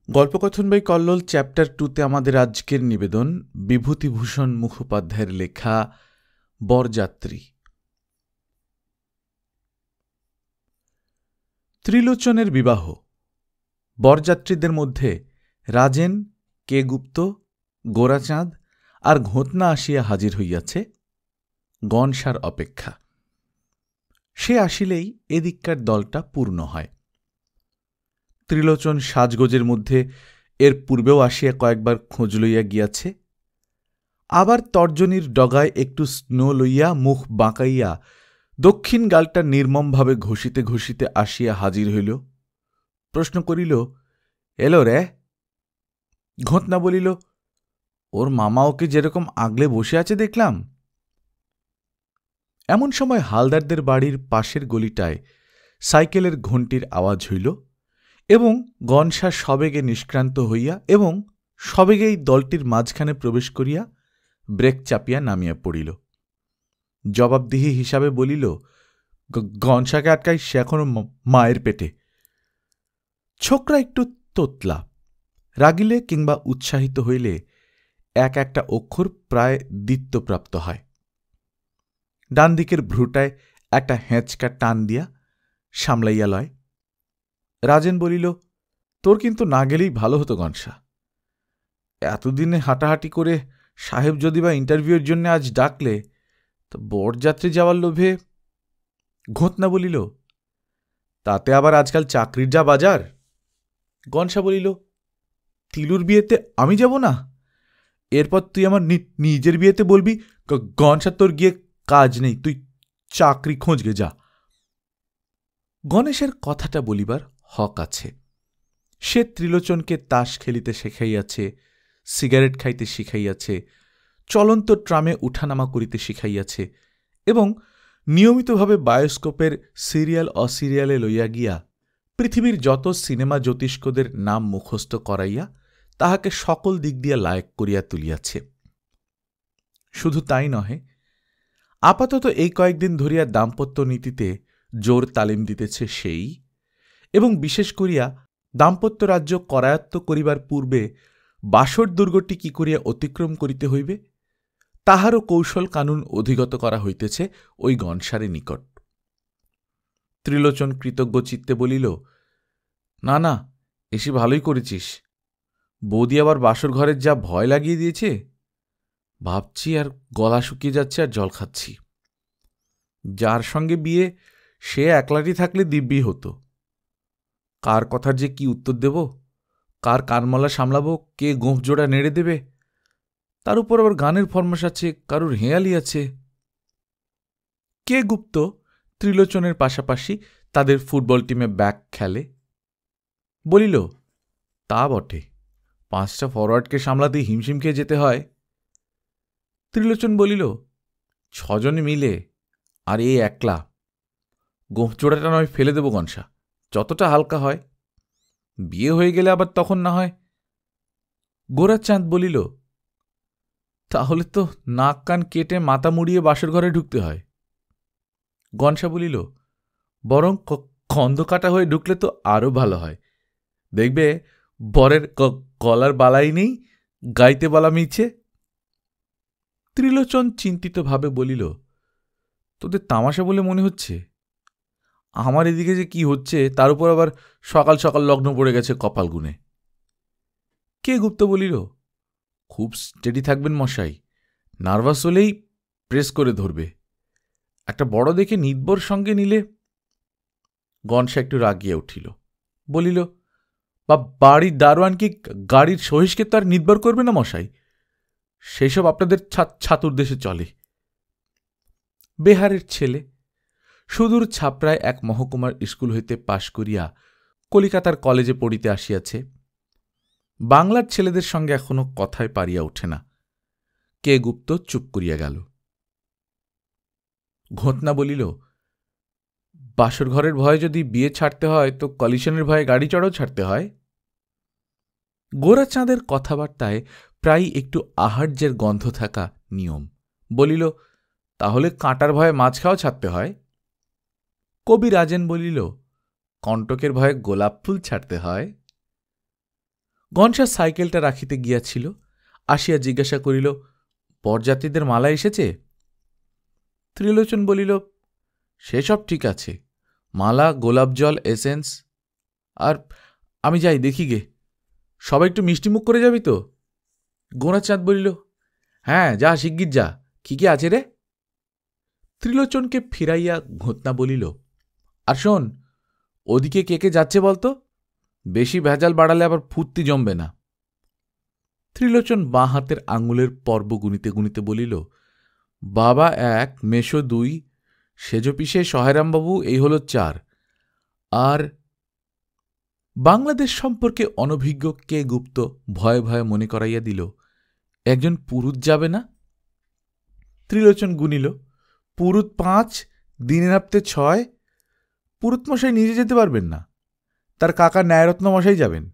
গল্পকথন by Kallol chapter 2তে আমাদের আজকের নিবেদন বিভূতিভূষণ মুখোপাধ্যায়ের লেখা বরযাত্রী। ত্রিলোচনের বিবাহ। বরযাত্রীদের মধ্যে রাজেন, কে গুপ্ত, গোরাচাঁদ আর ঘোতনা আসিয়া হাজির হইয়াছে গনসার অপেক্ষা। সে আসিলেই এদিককার দলটা পূর্ণ হয়। ত্রিলোচন সাজগোজের মধ্যে এর পূর্বেও আসিয়া কয়েকবার খোঁজ লইয়া গিয়াছে। আবার তর্জনীর ডগায় একটু স্নো লইয়া মুখ বাঁকাইয়া দক্ষিণ গালটা নির্মমভাবে ঘষিতে ঘষিতে আসিয়া হাজির হইল। প্রশ্ন করিল, এলো রে? ঘোতনা বলিল, ওর মামা ওকে যেরকম আগলে বসে আছে দেখলাম। এমন সময় হালদারদের বাড়ির পাশের গলিটায় সাইকেলের ঘণ্টির আওয়াজ হইল এবং গনসা সবেগে নিষ্ক্রান্ত হইয়া এবং সবেগেই দলটির মাঝখানে প্রবেশ করিয়া ব্রেক চাপিয়া নামিয়া পড়িল। জবাবদিহি হিসাবে বলিল, গনসাকে আটকাই, সে এখনো মায়ের পেটে। ছোকরা একটু তোতলা, রাগিলে কিংবা উৎসাহিত হইলে এক একটা অক্ষর প্রায় দ্বিত্বপ্রাপ্ত হয়। ডান দিকের ভ্রুটায় একটা হেঁচকা টান দিয়া সামলাইয়া লয়। রাজেন বলিল, তোর কিন্তু না গেলেই ভালো হতো গনসা। এতদিনে হাঁটাহাঁটি করে সাহেব যদি বা ইন্টারভিউয়ের জন্য আজ ডাকলে, তো বরযাত্রী যাওয়ার লোভে। ঘোতনা বলিল, তাতে আবার আজকাল চাকরির যা বাজার। গনসা বলিল, তিলুর বিয়েতে আমি যাব না? এরপর তুই আমার নিজের বিয়েতে বলবি, গনসা তোর গিয়ে কাজ নেই, তুই চাকরি খোঁজগে যা। গণেশের কথাটা বলিবার হক আছে। সে ত্রিলোচনকে তাস খেলিতে শেখাইয়াছে, সিগারেট খাইতে শিখাইয়াছে, চলন্ত ট্রামে উঠানামা করিতে শিখাইয়াছে এবং নিয়মিতভাবে বায়োস্কোপের সিরিয়াল অসিরিয়ালে লইয়া গিয়া পৃথিবীর যত সিনেমা জ্যোতিষ্কদের নাম মুখস্থ করাইয়া তাহাকে সকল দিক দিয়া লায়ক করিয়া তুলিয়াছে। শুধু তাই নহে, আপাতত এই কয়েকদিন ধরিয়া দাম্পত্য নীতিতে জোর তালিম দিতেছে সেই, এবং বিশেষ করিয়া দাম্পত্য রাজ্য করায়ত্ত করিবার পূর্বে বাসর দুর্গটি কি করিয়া অতিক্রম করিতে হইবে তাহারও কৌশল কানুন অধিগত করা হইতেছে ওই গনসারের নিকট। ত্রিলোচন কৃতজ্ঞ চিত্তে বলিল, না না, এসে ভালোই করেছিস। বৌদি আবার বাসর ঘরের যা ভয় লাগিয়ে দিয়েছে, ভাবছি আর গলা শুকিয়ে যাচ্ছে আর জল খাচ্ছি। যার সঙ্গে বিয়ে সে একলাটি থাকলে দিব্যি হতো। কার কথার যে কি উত্তর দেব, কার কানমলা সামলাবো, কে গোঁফ জোড়া নেড়ে দেবে, তার উপর আবার গানের ফরমাস আছে, কারুর হেঁয়ালি আছে। কে গুপ্ত ত্রিলোচনের পাশাপাশি তাদের ফুটবল টিমে ব্যাক খেলে। বলিল, তা বটে, 5টা ফরওয়ার্ডকে সামলাতে হিমশিম খেয়ে যেতে হয়। ত্রিলোচন বলিল, 6 জনে মিলে আর এ একলা। গোঁফ জোড়াটা নয় ফেলে দেব গনসা, যতটা হালকা হয়। বিয়ে হয়ে গেলে আবার তখন না হয়। গোরাচাঁদ বলিল, তাহলে তো নাক কান কেটে মাথা মুড়িয়ে বাসর ঘরে ঢুকতে হয়। গনসা বলিল, বরং খন্দ কাটা হয়ে ঢুকলে তো আরও ভালো হয়। দেখবে বরের কলার বালাই নেই, গাইতে বালা মিছে। ত্রিলোচন চিন্তিতভাবে বলিল, তোদের তামাশা বলে মনে হচ্ছে। আমার এদিকে যে কি হচ্ছে তার উপর আবার সকাল সকাল লগ্ন পড়ে গেছে কপাল গুনে। কে গুপ্ত বলিল, খুব স্টেডি থাকবেন মশাই, নার্ভাস হলেই প্রেস করে ধরবে। একটা বড় দেখে নিদবর সঙ্গে নিলে। গনসা একটু রাগিয়া উঠিল, বলিল, বা বাড়ির দারোয়ান কি গাড়ির সহিসকে তো আর নিদবর করবে না মশাই? সেই সব আপনাদের ছাতুর দেশে চলে। বেহারের ছেলে, সুদূর ছাপড়ায় এক মহকুমার স্কুল হইতে পাশ করিয়া কলিকাতার কলেজে পড়িতে আসিয়াছে। বাংলার ছেলেদের সঙ্গে এখনো কথায় পারিয়া ওঠে না। কে গুপ্ত চুপ করিয়া গেল। ঘোতনা বলিল, বাসর ঘরের ভয়ে যদি বিয়ে ছাড়তে হয় তো কলিশনের ভয়ে গাড়ি চড়াও ছাড়তে হয়। গোরাচাঁদের কথাবার্তায় প্রায় একটু আহার্যের গন্ধ থাকা নিয়ম। বলিল, তাহলে কাঁটার ভয়ে মাছ খাওয়া ছাড়তে হয়। কবি রাজেন বলিল, কণ্টকের ভয়ে গোলাপ ফুল ছাড়তে হয়। ঘণ্টা সাইকেলটা রাখিতে গিয়াছিল, আসিয়া জিজ্ঞাসা করিল, বরযাত্রীদের মালা এসেছে? ত্রিলোচন বলিল, সেসব ঠিক আছে, মালা, গোলাপ জল, এসেন্স। আর আমি যাই, দেখি গে, সবাই একটু মিষ্টিমুখ করে যাবি তো? গোরাচাঁদ বলিল, হ্যাঁ যা, শিগগির যা। কি কি আছে রে? ত্রিলোচনকে ফিরাইয়া ঘোতনা বলিল, আর শোন, ওদিকে কে কে যাচ্ছে বলতো? বেশি ভেজাল বাড়ালে আবার ফুর্তি জমবে না। ত্রিলোচন বাঁ হাতের আঙুলের পর্ব গুনিতে গুনিতে বলিল, বাবা 1, মেশো 2, সেজপিসে সহেরামবাবু, এই হল 4। আর বাংলাদেশ সম্পর্কে অনভিজ্ঞ কে গুপ্ত ভয়ে ভয়ে মনে করাইয়া দিল, একজন পুরুত যাবে না? ত্রিলোচন গুনিল, পুরুত 5, দিনে নাপতে 6। পুরুতমশাই নিজে যেতে পারবেন না, তার কাকা ন্যায়রত্ন মশাই যাবেন।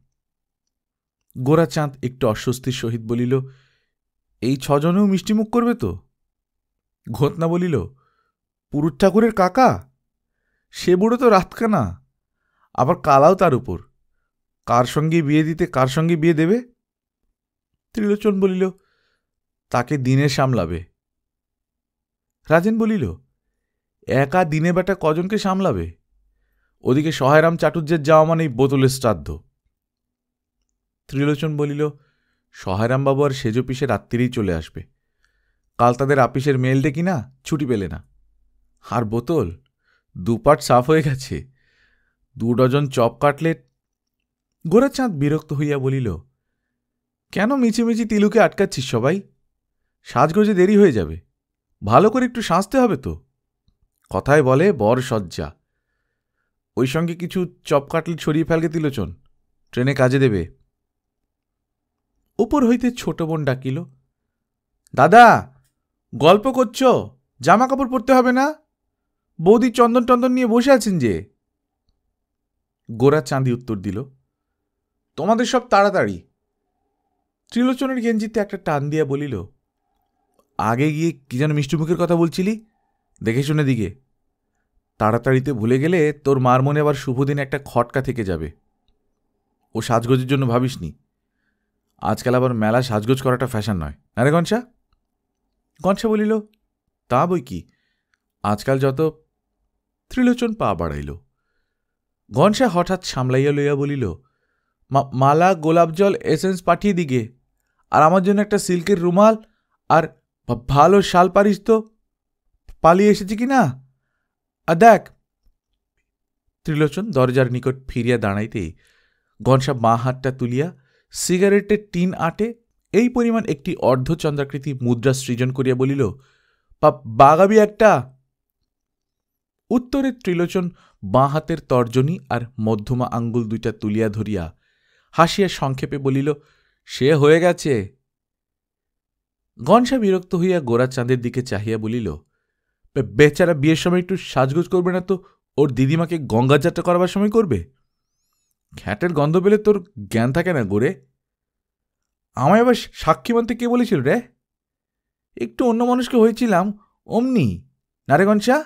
গোরাচাঁদ একটু অস্বস্তির সহিত বলিল, এই 6 জনেও মিষ্টিমুখ করবে তো? ঘোতনা বলিল, পুরুত ঠাকুরের কাকা? সে বুড়ো তো রাতকানা, আবার কালাও তার উপর, কার সঙ্গে বিয়ে দিতে কার সঙ্গে বিয়ে দেবে? ত্রিলোচন বলিল, তাকে দিনে সামলাবে। রাজেন বলিল, একা দিনে বেটা কজনকে সামলাবে? ওদিকে সহায়রাম চাটুর্যের যাওয়া মানেই বোতলের শ্রাদ্ধ। ত্রিলোচন বলিল, সহায়রামবাবু আর সেজ পিসে রাত্রিরেই চলে আসবে, কাল তাদের আপিসের মেল ডেকি না, ছুটি পেলে না। আর বোতল 2 পাট সাফ হয়ে গেছে, 2 ডজন চপ কাটলেট। গোরাচাঁদ বিরক্ত হইয়া বলিল, কেন মিছিমিছি তিলুকে আটকাচ্ছিস সবাই? সাজগোজে দেরি হয়ে যাবে, ভালো করে একটু সাজতে হবে তো। কথায় বলে বর সজ্জা, ওই সঙ্গে কিছু চপ কাটলেট ছড়িয়ে ফেলকে ত্রিলোচন, ট্রেনে কাজে দেবে। উপর হইতে ছোট বোন ডাকিল, দাদা, গল্প করছ, জামা কাপড় পরতে হবে না? বৌদি চন্দন টন্দন নিয়ে বসে আছেন যে। গোরাচাঁদি উত্তর দিল, তোমাদের সব তাড়াতাড়ি। ত্রিলোচনের গেঞ্জিতে একটা টান দিয়া বলিল, আগে গিয়ে কি যেন মিষ্টিমুখের কথা বলছিলি, দেখে শুনে দিকে। তাড়াতাড়িতে ভুলে গেলে তোর মার মনে আবার শুভদিন একটা খটকা থেকে যাবে। ও সাজগোজের জন্য ভাবিসনি, আজকাল আবার মেলা সাজগোজ করাটা ফ্যাশন নয়, না রে ঘনশা? ঘনশা বলিল, তা বই কি, আজকাল যত। ত্রিলোচন পা বাড়াইল। ঘনশা হঠাৎ সামলাইয়া লইয়া বলিল, মালা, গোলাপ জল, এসেন্স পাঠিয়ে দিগে, আর আমার জন্য একটা সিল্কের রুমাল আর ভালো শাল পারিস তো, পালিয়ে এসেছি কি না। আর দেখ। ত্রিলোচন দরজার নিকট ফিরিয়া দাঁড়াইতেই ঘনশা বাঁ হাতটা তুলিয়া সিগারেটের টিন আটে এই পরিমাণ একটি অর্ধচন্দ্রাকৃতি মুদ্রা সৃজন করিয়া বলিল, বাগাবি একটা। উত্তরে ত্রিলোচন বাঁ হাতের তর্জনী আর মধ্যমা আঙ্গুল 2টা তুলিয়া ধরিয়া হাসিয়া সংক্ষেপে বলিল, সে হয়ে গেছে। ঘনশা বিরক্ত হইয়া গোরাচাঁদের দিকে চাহিয়া বলিল, বেচারা বিয়ের সময় একটু সাজগোজ করবে না তো ওর দিদিমাকে গঙ্গা যাত্রা করবার সময় করবে? ঘ্যাটের গন্ধ পেলে তোর জ্ঞান থাকে না গোরে। আমায় আবার সাক্ষী মানতে কে বলেছিল রে? একটু অন্য মানুষকে হয়েছিলাম অমনি, না রে ঘনশা?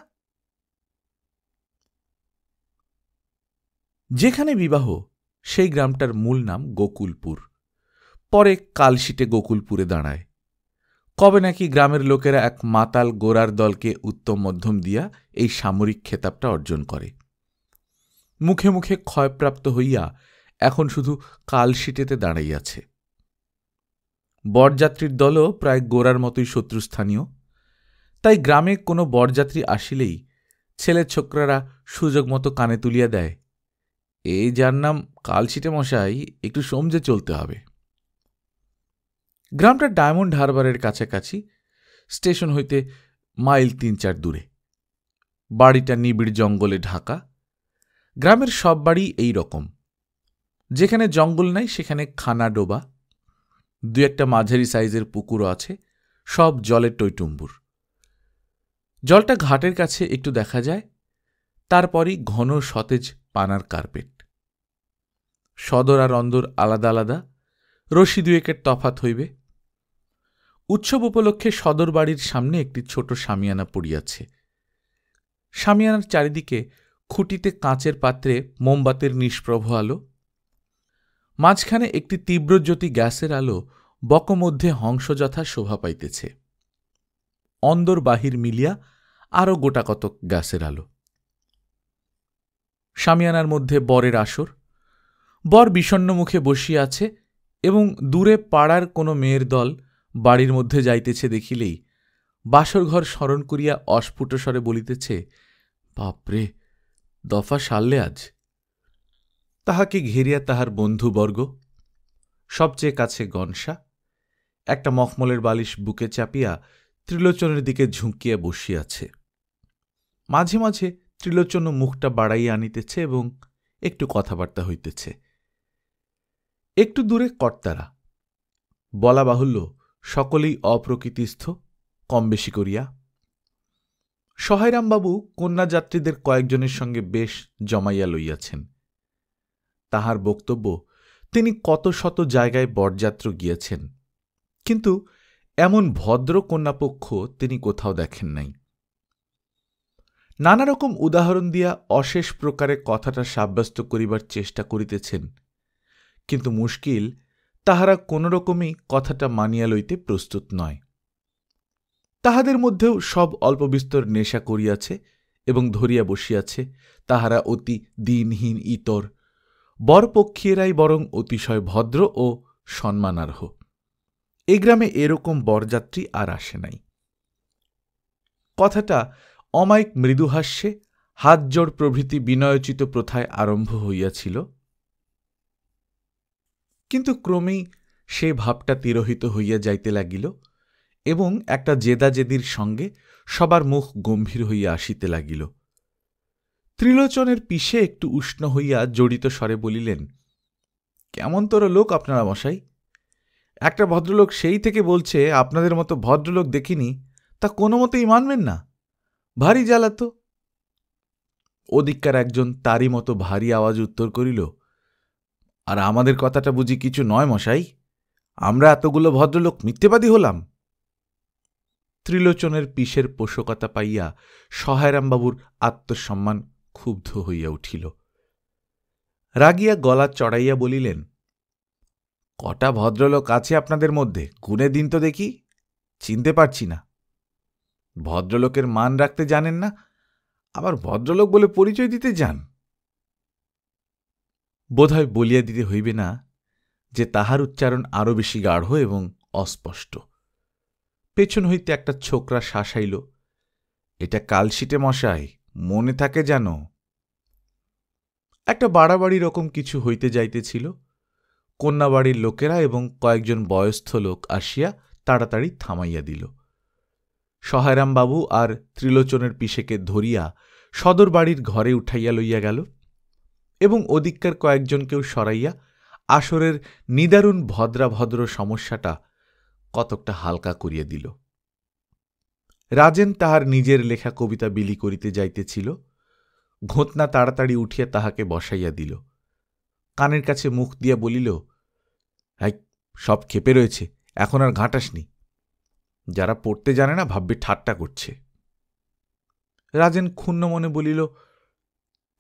যেখানে বিবাহ সেই গ্রামটার মূল নাম গোকুলপুর, পরে কালশিটে গোকুলপুরে দাঁড়ায়। কবে নাকি গ্রামের লোকেরা এক মাতাল গোরার দলকে উত্তম মধ্যম দিয়া এই সামরিক খেতাবটা অর্জন করে। মুখে মুখে ক্ষয়প্রাপ্ত হইয়া এখন শুধু কালশিটেতে দাঁড়াইয়াছে। বরযাত্রীর দলও প্রায় গোরার মতোই শত্রুস্থানীয়, তাই গ্রামে কোনো বরযাত্রী আসিলেই ছেলে ছোকরারা সুযোগ মতো কানে তুলিয়া দেয়, এই যার নাম কালশিটে মশাই, একটু সমঝে চলতে হবে। গ্রামটা ডায়মন্ড হারবারের কাছাকাছি, স্টেশন হইতে মাইল 3-4 দূরে। বাড়িটা নিবিড় জঙ্গলে ঢাকা। গ্রামের সব বাড়ি এই রকম, যেখানে জঙ্গল নাই সেখানে খানা ডোবা, 2-একটা মাঝারি সাইজের পুকুরও আছে, সব জলের টইটুম্বুর। জলটা ঘাটের কাছে একটু দেখা যায়, তারপরই ঘন সতেজ পানার কার্পেট। সদর আর অন্দর আলাদা আলাদা, রশি 2-একের তফাত হইবে। উৎসব উপলক্ষে সদর বাড়ির সামনে একটি ছোট শামিয়ানা পড়িয়াছে। শামিয়ানার চারিদিকে খুঁটিতে কাঁচের পাত্রে মোমবাতির নিষ্প্রভ আলো। মাঝখানে একটি তীব্রজ্যোতি গ্যাসের আলো বকমধ্যে হংসযথা শোভা পাইতেছে। অন্দর বাহির মিলিয়া আরও গোটাকতক গ্যাসের আলো। শামিয়ানার মধ্যে বরের আসর। বর বিষণ্ণ মুখে বসিয়া আছে এবং দূরে পাড়ার কোনো মেয়ের দল বাড়ির মধ্যে যাইতেছে দেখিলেই বাসর ঘর স্মরণ করিয়া অস্ফুট স্বরে বলিতেছে, বাপরে, দফা সারলে আজ। তাহাকে ঘেরিয়া তাহার বন্ধুবর্গ, সবচেয়ে কাছে গনসা, একটা মখমলের বালিশ বুকে চাপিয়া ত্রিলোচনের দিকে ঝুঁকিয়া বসিয়াছে। মাঝে মাঝে ত্রিলোচন মুখটা বাড়াইয়া আনিতেছে এবং একটু কথাবার্তা হইতেছে। একটু দূরে কর্তারা, বলা বাহুল্য সকলেই অপ্রকৃতিস্থ কম বেশি করিয়া। সহায়রামবাবু কন্যাযাত্রীদের কয়েকজনের সঙ্গে বেশ জমাইয়া লইয়াছেন। তাহার বক্তব্য, তিনি কত শত জায়গায় বরযাত্র গিয়েছেন, কিন্তু এমন ভদ্র কন্যাপক্ষ তিনি কোথাও দেখেন নাই। নানা রকম উদাহরণ দিয়া অশেষ প্রকারে কথাটা সাব্যস্ত করিবার চেষ্টা করিতেছেন, কিন্তু মুশকিল, তাহারা কোনোরকমই কথাটা মানিয়া লইতে প্রস্তুত নয়। তাহাদের মধ্যেও সব অল্পবিস্তর নেশা করিয়াছে এবং ধরিয়া বসিয়াছে, তাহারা অতি দিনহীন ইতর। বরপক্ষীয়েরাই বরং অতিশয় ভদ্র ও সম্মানার্হ। এই গ্রামে এরকম বরযাত্রী আর আসে নাই। কথাটা অমায়িক মৃদুহাস্যে, হাতজোড় প্রভৃতি বিনয়োচিত প্রথায় আরম্ভ হইয়াছিল, কিন্তু ক্রমেই সে ভাবটা তিরোহিত হইয়া যাইতে লাগিল এবং একটা জেদাজেদির সঙ্গে সবার মুখ গম্ভীর হইয়া আসিতে লাগিল। ত্রিলোচনের পিষে একটু উষ্ণ হইয়া জড়িত স্বরে বলিলেন, কেমন তোর লোক আপনারা মশাই? একটা ভদ্রলোক সেই থেকে বলছে আপনাদের মতো ভদ্রলোক দেখিনি, তা কোনো মতেই মানবেন না। ভারী জ্বালা তো। ওদিককার একজন তারই মতো ভারী আওয়াজ উত্তর করিল, আর আমাদের কথাটা বুঝি কিছু নয় মশাই? আমরা এতগুলো ভদ্রলোক মিথ্যেবাদী হলাম? ত্রিলোচনের পিসের পোষকতা পাইয়া সহায়রামবাবুর আত্মসম্মান ক্ষুব্ধ হইয়া উঠিল। রাগিয়া গলা চড়াইয়া বলিলেন, কটা ভদ্রলোক আছে আপনাদের মধ্যে, গুনে দিন তো দেখি, চিনতে পারছি না। ভদ্রলোকের মান রাখতে জানেন না, আবার ভদ্রলোক বলে পরিচয় দিতে যান। বোধহয় বলিয়া দিতে হইবে না যে তাহার উচ্চারণ আরও বেশি গাঢ় এবং অস্পষ্ট। পেছন হইতে একটা ছোকরা শাসাইল, এটা কালশিটে মশাই, মনে থাকে যেন। একটা বাড়াবাড়ি রকম কিছু হইতে যাইতেছিল। কন্যাবাড়ির লোকেরা এবং কয়েকজন বয়স্থ লোক আসিয়া তাড়াতাড়ি থামাইয়া দিল। সহায়রামবাবু আর ত্রিলোচনের পিসেকে ধরিয়া সদর বাড়ির ঘরে উঠাইয়া লইয়া গেল এবং ওদিককার কয়েকজনকেও সরাইয়া আসরের নিদারুণ ভদ্রাভদ্র সমস্যাটা কতকটা হালকা করিয়া দিল। রাজেন তাহার নিজের লেখা কবিতা বিলি করিতে যাইতেছিল। ঘোতনা তাড়াতাড়ি উঠিয়া তাহাকে বসাইয়া দিল। কানের কাছে মুখ দিয়া বলিল, এই সব ক্ষেপে রয়েছে, এখন আর ঘাঁটাসনি। যারা পড়তে জানে না ভাববে ঠাট্টা করছে। রাজেন ক্ষুণ্ণ মনে বলিল,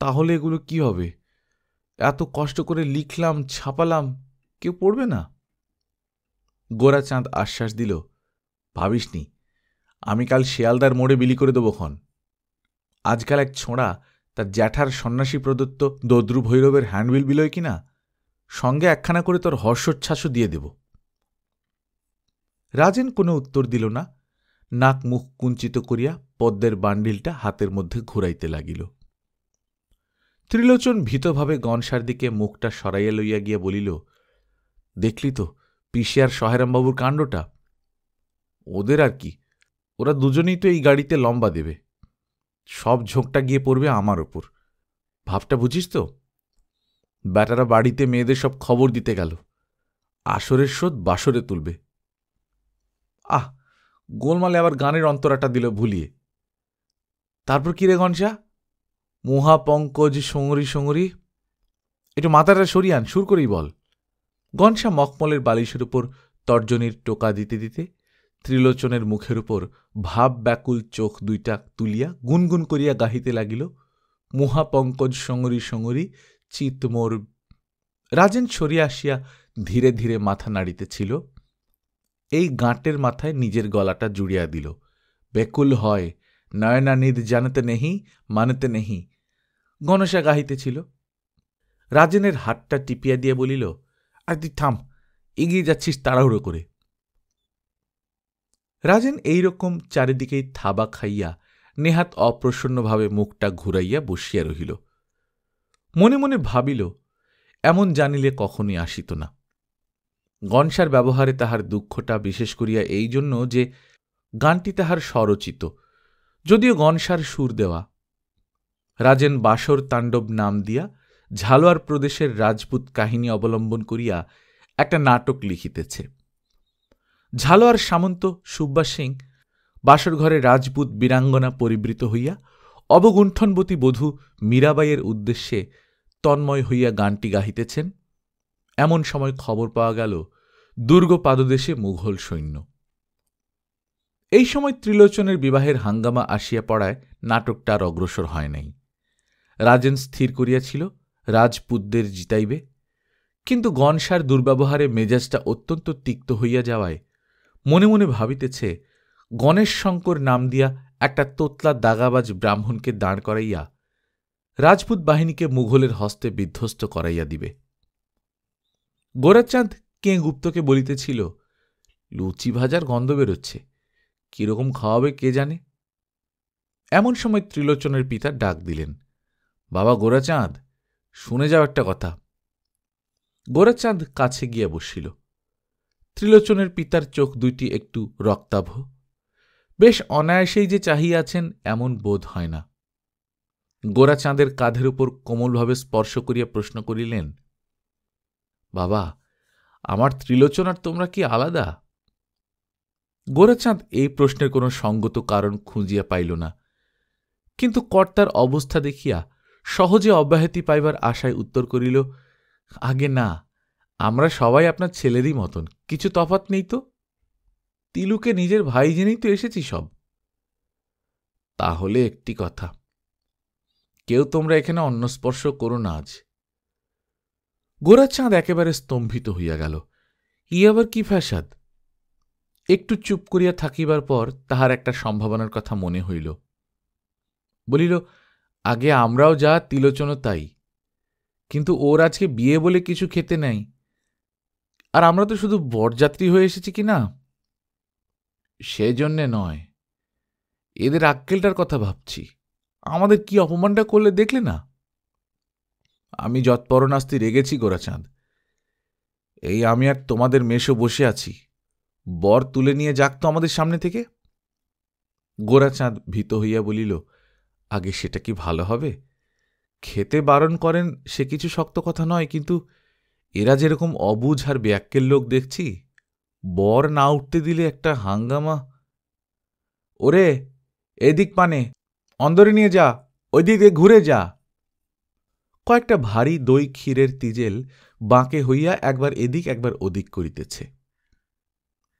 তাহলে এগুলো কি হবে? এত কষ্ট করে লিখলাম, ছাপালাম, কেউ পড়বে না? গোরাচাঁদ আশ্বাস দিল, ভাবিসনি, আমি কাল শিয়ালদার মোড়ে বিলি করে দেবো খন। আজকাল এক ছোঁড়া তার জ্যাঠার সন্ন্যাসী প্রদত্ত দদ্রু ভৈরবের হ্যান্ডবিল বিলয় কিনা, সঙ্গে একখানা করে তোর হর্ষোচ্ছ্বাসও দিয়ে দেব। রাজেন কোনো উত্তর দিল না, নাক মুখ কুঞ্চিত করিয়া পদ্মের বান্ডিলটা হাতের মধ্যে ঘুরাইতে লাগিল। ত্রিলোচন ভীতভাবে গনসার দিকে মুখটা সরাইয়া লইয়া গিয়া বলিল, দেখলি তো পিসি আর সহায়রামবাবুর কাণ্ডটা? ওদের আর কি, ওরা দুজনেই তো এই গাড়িতে লম্বা দেবে। সব ঝোঁকটা গিয়ে পড়বে আমার ওপর। ভাবটা বুঝিস তো? ব্যাটারা বাড়িতে মেয়েদের সব খবর দিতে গেল, আসরের শোধ বাসরে তুলবে। আহ, গোলমালে আবার গানের অন্তরাটা দিল ভুলিয়ে। তারপর কি রে গনসা? মহাপঙ্কজ সঙ্গরি সঙ্গরি, একটু মাথাটা সরিয়ান, সুর করেই বল। গনসা মখমলের বালিশের উপর তর্জনীর টোকা দিতে দিতে ত্রিলোচনের মুখের উপর ভাব ব্যাকুল চোখ দুইটা তুলিয়া গুনগুন করিয়া গাহিতে লাগিল, মহাপঙ্কজ সঙ্গরি সঙ্গরি চিত মোর। রাজেন সরিয়া আসিয়া ধীরে ধীরে মাথা নাড়িতেছিল। এই গাঁটের মাথায় নিজের গলাটা জুড়িয়া দিল। বেকুল হয় নয়না নিদ জানতে নেহি মানতে নেহি গণেশা গাহিতেছিল। রাজেনের হাতটা টিপিয়া দিয়া বলিল, আর তুই থাম, এগিয়ে যাচ্ছিস তাড়াহুড়ো করে। রাজেন এইরকম চারিদিকেই থাবা খাইয়া নেহাত অপ্রসন্নভাবে মুখটা ঘুরাইয়া বসিয়া রহিল। মনে মনে ভাবিল, এমন জানিলে কখনই আসিত না। গনসার ব্যবহারে তাহার দুঃখটা বিশেষ করিয়া এই জন্য যে গানটি তাহার স্বরচিত, যদিও গনসার সুর দেওয়া। রাজেন বাসর তাণ্ডব নাম দিয়া ঝালোয়ার প্রদেশের রাজপুত কাহিনী অবলম্বন করিয়া একটা নাটক লিখিতেছে। ঝালোয়ার সামন্ত সুব্বা সিং বাসর ঘরে রাজপুত বীরাঙ্গনা পরিবৃত হইয়া অবগুণ্ঠনবতী বধূ মীরাবাইয়ের উদ্দেশ্যে তন্ময় হইয়া গানটি গাহিতেছেন। এমন সময় খবর পাওয়া গেল দুর্গ পাদদেশে মুঘল সৈন্য। এই সময় ত্রিলোচনের বিবাহের হাঙ্গামা আসিয়া পড়ায় নাটকটা আর অগ্রসর হয় নাই। রাজেন স্থির করিয়াছিল রাজপুতদের জিতাইবে, কিন্তু গনসার দুর্ব্যবহারে মেজাজটা অত্যন্ত তিক্ত হইয়া যাওয়ায় মনে মনে ভাবিতেছে গণেশ শঙ্কর নাম দিয়া একটা তোতলা দাগাবাজ ব্রাহ্মণকে দাঁড় করাইয়া রাজপুত বাহিনীকে মুঘলের হস্তে বিধ্বস্ত করাইয়া দিবে। গোরাচাঁদ কে গুপ্তকে বলিতেছিল, লুচি ভাজার গন্ধ বেরোচ্ছে, কিরকম খাওয়াবে কে জানে। এমন সময় ত্রিলোচনের পিতা ডাক দিলেন, বাবা গোরাচাঁদ, শুনে যাও একটা কথা। গোরাচাঁদ কাছে গিয়া বসিল। ত্রিলোচনের পিতার চোখ দুইটি একটু রক্তাভ, বেশ অনায়াসেই যে চাহিয়াছেন এমন বোধ হয় না। গোরাচাঁদের কাঁধের উপর কোমলভাবে স্পর্শ করিয়া প্রশ্ন করিলেন, বাবা, আমার ত্রিলোচন আর তোমরা কি আলাদা? গোরাচাঁদ এই প্রশ্নের কোনো সঙ্গত কারণ খুঁজিয়া পাইল না, কিন্তু কর্তার অবস্থা দেখিয়া সহজে অব্যাহতি পাইবার আশায় উত্তর করিল, আগে না, আমরা সবাই আপনার ছেলেরই মতন, কিছু তফাৎ নেই তো। তিলুকে নিজের ভাই জেনেই তো এসেছি সব। তাহলে একটি কথা, কেউ তোমরা এখানে অন্নস্পর্শ করো না আজ। গোরাচাঁদ একেবারে স্তম্ভিত হইয়া গেল। ই আবার কি ফ্যাসাদ? একটু চুপ করিয়া থাকিবার পর তাহার একটা সম্ভাবনার কথা মনে হইল। বলিল, আগে আমরাও যা, তিলোচনও তাই, কিন্তু ওর আজকে বিয়ে বলে কিছু খেতে নাই, আর আমরা তো শুধু বরযাত্রী হয়ে এসেছি কি না। সেজন্যে নয়, এদের আক্কেলটার কথা ভাবছি। আমাদের কি অপমানটা করলে দেখলে না? আমি যৎপরনাস্তি রেগেছি গোরাচাঁদ। এই আমি আর তোমাদের মেশো বসে আছি, বর তুলে নিয়ে যাক তো আমাদের সামনে থেকে। গোরাচাঁদ ভীত হইয়া বলিল, আগে সেটা কি ভালো হবে? খেতে বারণ করেন সে কিছু শক্ত কথা নয়, কিন্তু এরা যেরকম অবুঝ আর ব্যাক্যের লোক দেখছি, বর না উঠতে দিলে একটা হাঙ্গামা। ওরে, এদিক পানে, অন্দরে নিয়ে যা, ওই দিকে ঘুরে যা। কয়েকটা ভারী দই ক্ষীরের তিজেল বাঁকে হইয়া একবার এদিক একবার ওদিক করিতেছে।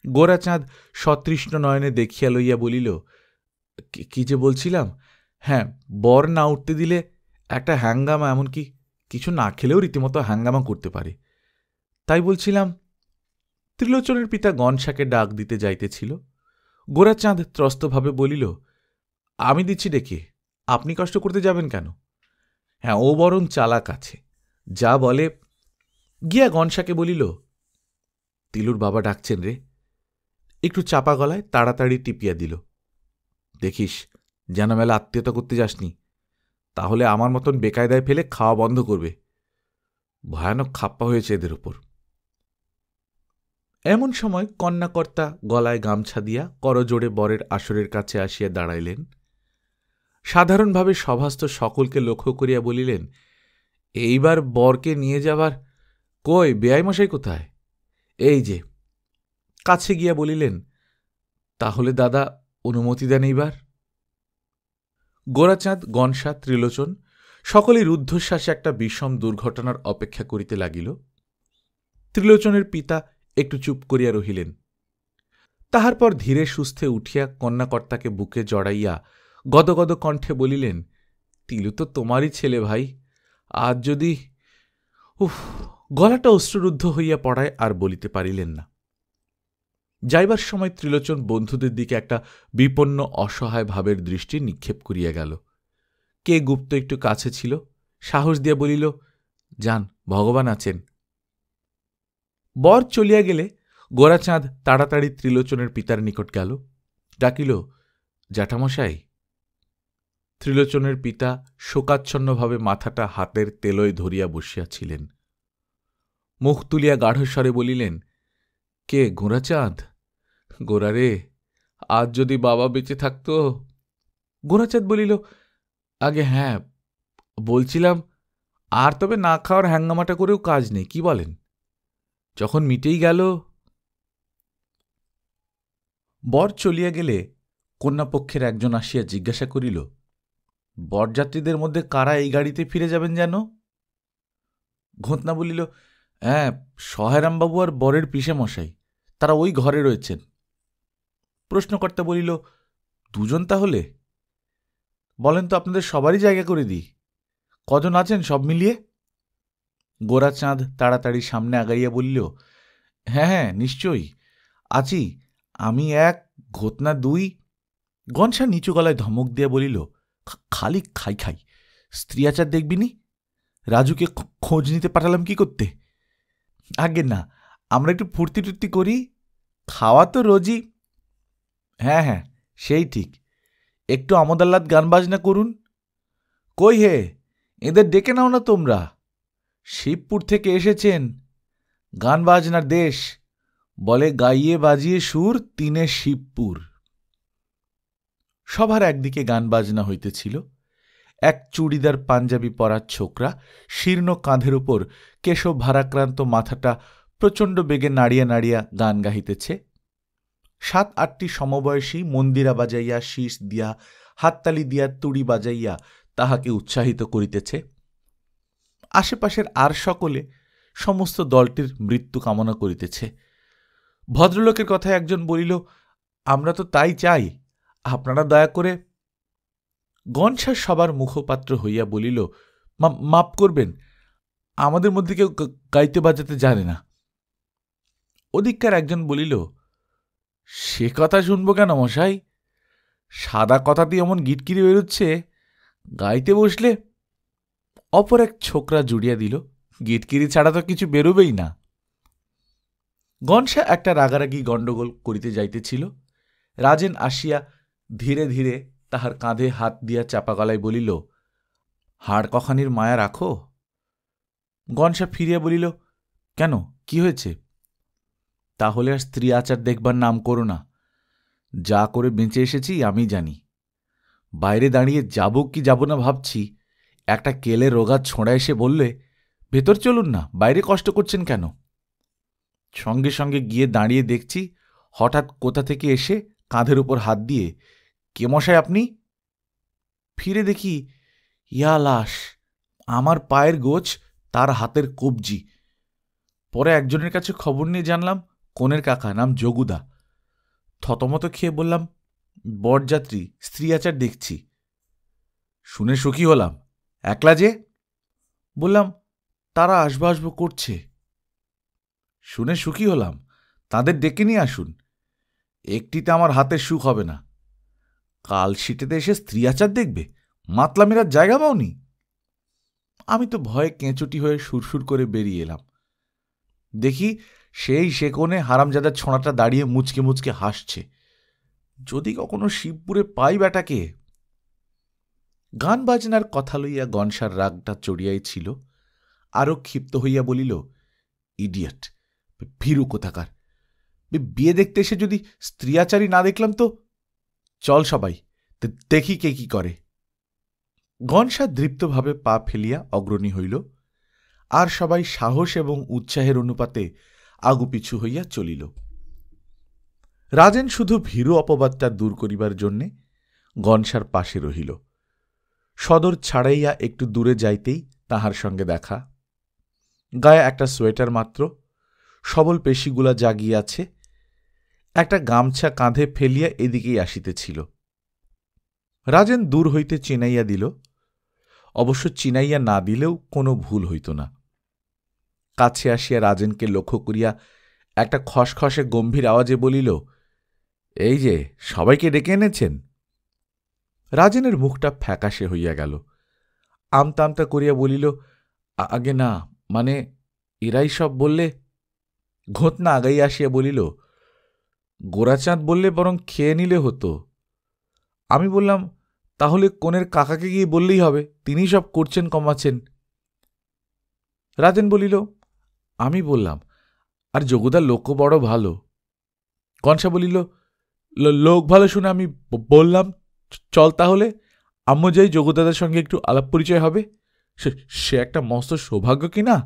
গোরাচাঁদ সতৃষ্ণ নয়নে দেখিয়া লইয়া বলিল, কি যে বলছিলাম, হ্যাঁ, বর না উঠতে দিলে একটা হ্যাঙ্গামা, এমনকি কিছু না খেলেও রীতিমতো হ্যাঙ্গামা করতে পারে, তাই বলছিলাম। ত্রিলোচনের পিতা গনসাকে ডাক দিতে যাইতেছিল। গোরাচাঁদ ত্রস্তভাবে বলিল, আমি দিচ্ছি ডেকে, আপনি কষ্ট করতে যাবেন কেন? হ্যাঁ, ও বরং চালাক আছে, যা বলে। গিয়া গনসাকে বলিল, তিলুর বাবা ডাকছেন রে। একটু চাপা গলায় তাড়াতাড়ি টিপিয়া দিল, দেখিস যেন মেলা আত্মীয়তা করতে যাসনি, তাহলে আমার মতন বেকায়দায় ফেলে খাওয়া বন্ধ করবে। ভয়ানক খাপ্পা হয়েছে এদের ওপর। এমন সময় কন্যাকর্তা গলায় গামছা দিয়া করজোড়ে বরের আসরের কাছে আসিয়া দাঁড়াইলেন। সাধারণভাবে সভাস্থ সকলকে লক্ষ্য করিয়া বলিলেন, এইবার বরকে নিয়ে যাবার কই, বেয়াইমশাই কোথায়? এই যে। কাছে গিয়া বলিলেন, তাহলে দাদা অনুমতি দেন এইবার। গোরাচাঁদ, গনসা, ত্রিলোচন সকলেই রুদ্ধশ্বাসে একটা বিষম দুর্ঘটনার অপেক্ষা করিতে লাগিল। ত্রিলোচনের পিতা একটু চুপ করিয়া রহিলেন। তাহার পর ধীরে সুস্থে উঠিয়া কন্যাকর্তাকে বুকে জড়াইয়া গদগদ কণ্ঠে বলিলেন, তিলু তো তোমারই ছেলে ভাই, আজ যদি গলাটা অশ্রুরুদ্ধ হইয়া পড়ায় আর বলিতে পারিলেন না। যাইবার সময় ত্রিলোচন বন্ধুদের দিকে একটা বিপন্ন অসহায় ভাবের দৃষ্টি নিক্ষেপ করিয়া গেল। কে গুপ্ত একটু কাছে ছিল, সাহস দিয়া বলিল, যান, ভগবান আছেন। বর চলিয়া গেলে গোরাচাঁদ তাড়াতাড়ি ত্রিলোচনের পিতার নিকট গেল, ডাকিল, জ্যাঠামশাই। ত্রিলোচনের পিতা শোকাচ্ছন্নভাবে মাথাটা হাতের তেলোয় ধরিয়া বসিয়াছিলেন। মুখ তুলিয়া গাঢ়স্বরে বলিলেন, কে গোরাচাঁদ? গোরা রে, আজ যদি বাবা বেঁচে থাকত। গোরাচাঁদ বলিল, আগে হ্যাঁ, বলছিলাম, আর তবে না খাওয়ার হ্যাঙ্গামাটা করেও কাজ নেই, কি বলেন? যখন মিটেই গেল। বর চলিয়া গেলে কন্যাপক্ষের একজন আসিয়া জিজ্ঞাসা করিল, বরযাত্রীদের মধ্যে কারা এই গাড়িতে ফিরে যাবেন যেন? ঘোতনা বলিল, হ্যাঁ, সহারামবাবু আর বরের পিসেমশাই, তারা ওই ঘরে রয়েছেন। প্রশ্নকর্তা বলিল, দুজন তাহলে? বলেন তো আপনাদের সবারই জায়গা করে দিই। কজন আছেন সব মিলিয়ে? গোরাচাঁদ তাড়াতাড়ি সামনে আগাইয়া বলিল, হ্যাঁ হ্যাঁ, নিশ্চয়ই আছি। আমি এক, ঘোতনা দুই। গনসা নিচু গলায় ধমক দিয়া বলিল, খালি খাই খাই, স্ত্রী আচার দেখবিনি? রাজুকে খোঁজ নিতে পাঠালাম কি করতে? আগে না, আমরা একটু ফুর্তি টুর্তি করি, খাওয়া তো রোজই। হ্যাঁ হ্যাঁ, সেই ঠিক, একটু আমোদাল্লাদ গান বাজনা করুন। কই হে, এদের ডেকে নাও না তোমরা, শিবপুর থেকে এসেছেন, গান বাজনার দেশ, বলে গাইয়ে বাজিয়ে সুর তিনে শিবপুর। সবার একদিকে গান বাজনা হইতেছিল। এক চুড়িদার পাঞ্জাবি পরা ছোকরা শীর্ণ কাঁধের উপর কেশব ভারাক্রান্ত মাথাটা প্রচণ্ড বেগে নাড়িয়া নাড়িয়া গান গাহিতেছে। 7-8টি সমবয়সী মন্দিরা বাজাইয়া, শীষ দিয়া, হাততালি দিয়া, তুড়ি বাজাইয়া তাহাকে উৎসাহিত করিতেছে। আশেপাশের আর সকলে সমস্ত দলটির মৃত্যু কামনা করিতেছে। ভদ্রলোকের কথায় একজন বলিল, আমরা তো তাই চাই, আপনারা দয়া করে। গনসা সবার মুখপাত্র হইয়া বলিল, মাপ করবেন, আমাদের মধ্যে কেউ গাইতে বাজাতে জানে না। ওদিককার একজন বলিল, সে কথা শুনব কেন মশাই? সাদা কথাতেই এমন গিটকিরি বেরোচ্ছে, গাইতে বসলে। অপর এক ছোকরা জুড়িয়া দিল, গিটকিরি ছাড়া তো কিছু বেরোবেই না। গনসা একটা রাগারাগি গণ্ডগোল করিতে যাইতেছিল। রাজেন আসিয়া ধীরে ধীরে তাহার কাঁধে হাত দিয়া চাপা গলায় বলিল, হাড় কখানির মায়া রাখো। গনসা ফিরিয়া বলিল, কেন, কি হয়েছে? তাহলে আর স্ত্রী আচার দেখবার নাম করো না। যা করে বেঁচে এসেছি আমি জানি। বাইরে দাঁড়িয়ে যাব কি যাব না ভাবছি, একটা কেলে রোগা ছোঁড়া এসে বললে, ভেতর চলুন না, বাইরে কষ্ট করছেন কেন? সঙ্গে সঙ্গে গিয়ে দাঁড়িয়ে দেখছি, হঠাৎ কোথা থেকে এসে কাঁধের উপর হাত দিয়ে, কে মশাই আপনি? ফিরে দেখি, ইয়া লাশ, আমার পায়ের গোছ, তার হাতের কবজি। পরে একজনের কাছে খবর নিয়ে জানলাম, কনের কাকা, নাম যোগুদা। থতমত খেয়ে বললাম, বরযাত্রী, স্ত্রী আচার দেখছি। শুনে সুখী হলাম। একলা যে? বললাম, তারা আসবো আসবো করছে। শুনে সুখী হলাম, তাদের ডেকে নিয়ে আসুন। একটিতে আমার হাতের সুখ হবে না। কাল সিটেতে এসে স্ত্রী আচার দেখবে? মাতলামিরার জায়গা পাওনি? আমি তো ভয়ে কেঁচুটি হয়ে সুরসুর করে বেরিয়ে এলাম। দেখি সেই সে কোণে হারামজাদার ছোঁড়াটা দাঁড়িয়ে মুচকে মুচকে হাসছে। যদি কখনো শিবপুরে পাই বেটাকে। গান বাজনার কথা লইয়া গনসার রাগটা চড়িয়াই ছিল। আরও ক্ষিপ্ত হইয়া বলিল, ইডিয়েট, ভীরু কোথাকার! বিয়ে দেখতে এসে যদি স্ত্রী আচারী না দেখলাম তো। চল সবাই, দেখি কে কি করে। গনসা দৃপ্তভাবে পা ফেলিয়া অগ্রণী হইল, আর সবাই সাহস এবং উৎসাহের অনুপাতে আগুপিছু হইয়া চলিল। রাজেন শুধু ভীরু অপবাদটা দূর করিবার জন্যে গনসার পাশে রহিল। সদর ছাড়াইয়া একটু দূরে যাইতেই তাহার সঙ্গে দেখা। গায়ে একটা সোয়েটার মাত্র, সবল পেশিগুলা জাগিয়াছে। একটা গামছা কাঁধে ফেলিয়া এদিকেই আসিতেছিল। রাজেন দূর হইতে চিনাইয়া দিল। অবশ্য চিনাইয়া না দিলেও কোনো ভুল হইত না। কাছে আসিয়া রাজেনকে লক্ষ্য করিয়া একটা খসখসে গম্ভীর আওয়াজে বলিল, এই যে সবাইকে ডেকে এনেছেন? রাজেনের মুখটা ফ্যাকাশে হইয়া গেল। আমতা আমতা করিয়া বলিল, আগে না, মানে এরাই সব বললে। ঘোতনা আগাইয়া আসিয়া বলিল, গোরাচাঁদ বললে বরং খেয়ে নিলে হতো। আমি বললাম, তাহলে কনের কাকাকে গিয়ে বললেই হবে, তিনি সব করছেন কমাচ্ছেন। রাজেন বলিল, আমি বললাম, আর যোগুদার লোকও বড় ভালো। কনসা বলিল, লোক ভালো শুনে আমি বললাম, চল তাহলে আম্মু যাই, যোগুদাদার সঙ্গে একটু আলাপ পরিচয় হবে। সে একটা মস্ত সৌভাগ্য কিনা।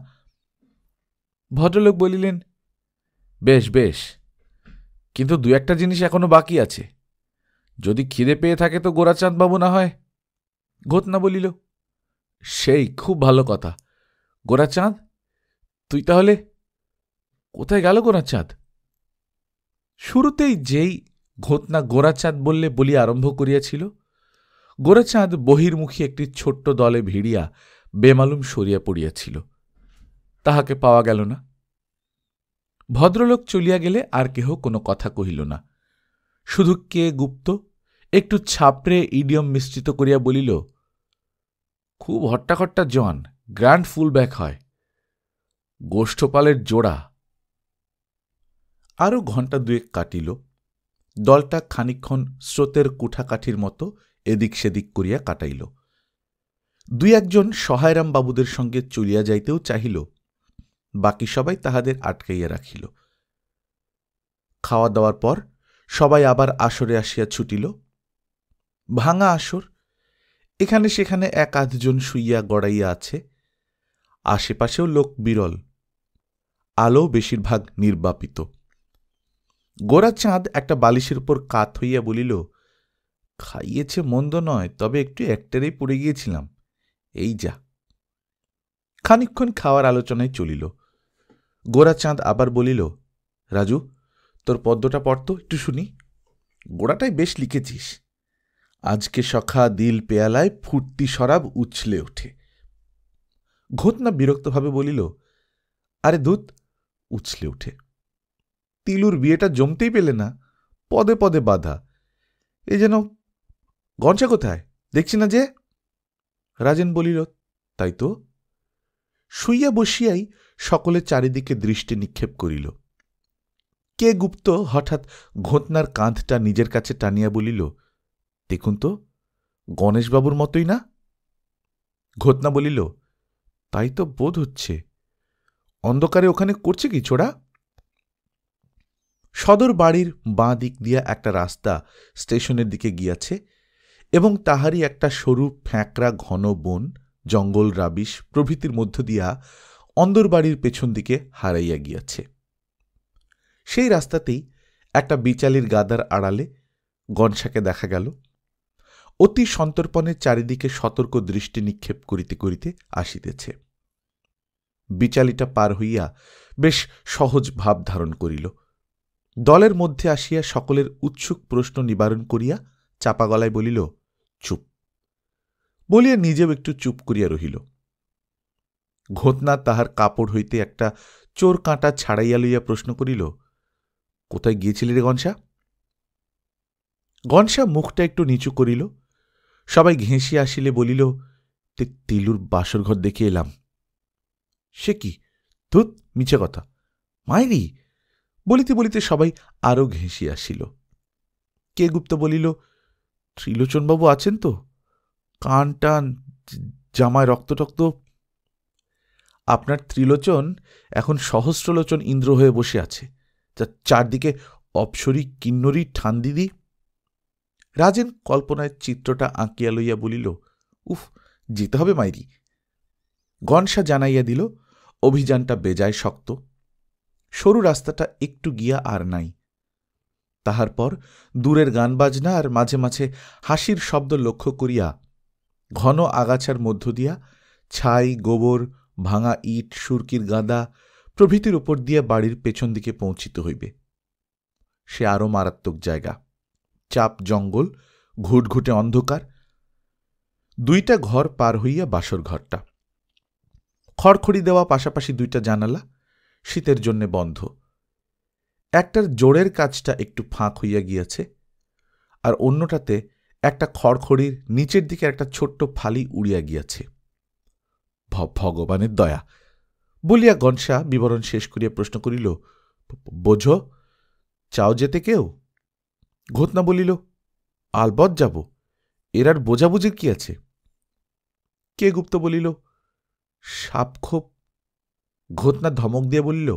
ভদ্রলোক বলিলেন, বেশ বেশ, কিন্তু দু একটা জিনিস এখনো বাকি আছে। যদি খিদে পেয়ে থাকে তো গোরাচাঁদ বাবু না হয়। ঘোতনা বলিল, সেই খুব ভালো কথা। গোরাচাঁদ, তুই তাহলে? কোথায় গেল গোরাচাঁদ? শুরুতেই যেই ঘোতনা গোরাচাঁদ বললে বলিয়া আরম্ভ করিয়াছিল, গোরাচাঁদ বহির্মুখী একটি ছোট্ট দলে ভিড়িয়া বেমালুম সরিয়া পড়িয়াছিল। তাহাকে পাওয়া গেল না। ভদ্রলোক চলিয়া গেলে আর কেহ কোনো কথা কহিল না। শুধু কে গুপ্ত একটু ছাপড়ে ইডিয়ম মিশ্রিত করিয়া বলিল, খুব হট্টাখট্টা জোয়ান, গ্র্যান্ড ফুল ব্যাক হয়, গোষ্ঠপালের জোড়া। আরও ঘণ্টা দুয়েক কাটিল। দলটা খানিকক্ষণ স্রোতের কুঠাকাঠির মতো এদিক সেদিক করিয়া কাটাইল। দুই একজন সহায়রাম বাবুদের সঙ্গে চলিয়া যাইতেও চাহিল, বাকি সবাই তাহাদের আটকাইয়া রাখিল। খাওয়া দাওয়ার পর সবাই আবার আসরে আসিয়া ছুটিল। ভাঙা আসর, এখানে সেখানে এক আধজন শুইয়া গড়াইয়া আছে। আশেপাশেও লোক বিরল, আলো বেশিরভাগ নির্বাপিত। গোরাচাঁদ একটা বালিশের উপর কাত হইয়া বলিল, খাইয়েছে মন্দ নয়, তবে একটু একটারেই পড়ে গিয়েছিলাম, এই যা। খানিকক্ষণ খাওয়ার আলোচনায় চলিল। গোরাচাঁদ আবার বলিল, রাজু, তোর পদ্যটা পড়ত, একটু শুনি। গোড়াটাই বেশ লিখেছিস। আজকে সখা দিল পেয়ালায় ফুর্তি শরাব উছলে ওঠে। ঘোতনা বিরক্তভাবে বলিল, আরে ধুত, উছলে উঠে। তিলুর বিয়েটা জমতেই পেলে না, পদে পদে বাধা। এ যেন গঞ্চা কোথায়, দেখছি না যে। রাজেন বলিল, তাই তো। শুইয়া বসিয়াই সকলে চারিদিকে দৃষ্টি নিক্ষেপ করিল। কে গুপ্ত হঠাৎ ঘোতনার কাঁধটা নিজের কাছে টানিয়া বলিল, দেখুন তো, গণেশবাবুর মতোই না। ঘোতনা বলিল, তাই তো বোধ হচ্ছে। অন্ধকারে ওখানে করছে কি ছোড়া? সদর বাড়ির বাঁ দিক দিয়া একটা রাস্তা স্টেশনের দিকে গিয়াছে এবং তাহারই একটা সরু ফ্যাঁকড়া ঘন বন, জঙ্গল, রাবিশ প্রভৃতির মধ্য দিয়া অন্দরবাড়ির পেছন দিকে হারাইয়া গিয়াছে। সেই রাস্তাতেই একটা বিচালির গাদার আড়ালে গনসাকে দেখা গেল। অতি সন্তর্পণে চারিদিকে সতর্ক দৃষ্টি নিক্ষেপ করিতে করিতে আসিতেছে। বিচালিটা পার হইয়া বেশ সহজ ভাব ধারণ করিল। দলের মধ্যে আসিয়া সকলের উৎসুক প্রশ্ন নিবারণ করিয়া চাপা গলায় বলিল, চুপ, বলিয়া নিজেও একটু চুপ করিয়া রহিল। ঘোতনা তাহার কাপড় হইতে একটা চোর কাঁটা ছাড়াইয়া লইয়া প্রশ্ন করিল, কোথায় গিয়েছিলি রে গনসা? গনসা মুখটা একটু নিচু করিল। সবাই ঘেঁষিয়া আসিলে বলিল, তিলুর বাসর ঘর দেখে এলাম। সে কি? ধুত, মিছে কথা, মাইরি। বলিতে বলিতে সবাই আরও ঘেঁষিয়া আসিল। কে গুপ্ত বলিল, ত্রিলোচনবাবু আছেন তো? কান টান, জামায় রক্তটক্ত। আপনার ত্রিলোচন এখন সহস্রলোচন ইন্দ্র হয়ে বসে আছে, চারদিকে অপসরী কিন্নরী ঠান্দিদি। রাজেন কল্পনায় চিত্রটা আঁকিয়া লইয়া বলিল, উফ, যেতে হবে মাইরি। গনসা জানাইয়া দিল, অভিযানটা বেজায় শক্ত। সরু রাস্তাটা একটু গিয়া আর নাই। তাহার পর দূরের গান বাজনা আর মাঝে মাঝে হাসির শব্দ লক্ষ্য করিয়া ঘন আগাছার মধ্য দিয়া ছাই, গোবর, ভাঙা ইট, সুরকির গাদা প্রভৃতির উপর দিয়া বাড়ির পেছন দিকে পৌঁছিতে হইবে। সে আরও মারাত্মক জায়গা, চাপ জঙ্গল, ঘুটঘুটে অন্ধকার। দুইটা ঘর পার হইয়া বাসর ঘরটা। খড়খড়ি দেওয়া পাশাপাশি 2টা জানালা, শীতের জন্যে বন্ধ। একটার জোড়ের কাজটা একটু ফাঁক হইয়া গিয়াছে, আর অন্যটাতে একটা খড়খড়ির নিচের দিকে একটা ছোট্ট ফালি উড়িয়া গিয়াছে। ভগবানের দয়া বলিয়া গনসা বিবরণ শেষ করিয়া প্রশ্ন করিল, বোঝো, চাও যেতে কেউ? ঘটনা বলিল, আলবৎ যাব, এর আর বোঝাবুঝির কি আছে? কে গুপ্ত বলিল, সাপখোপ। ঘটনা ধমক দিয়ে বলিল,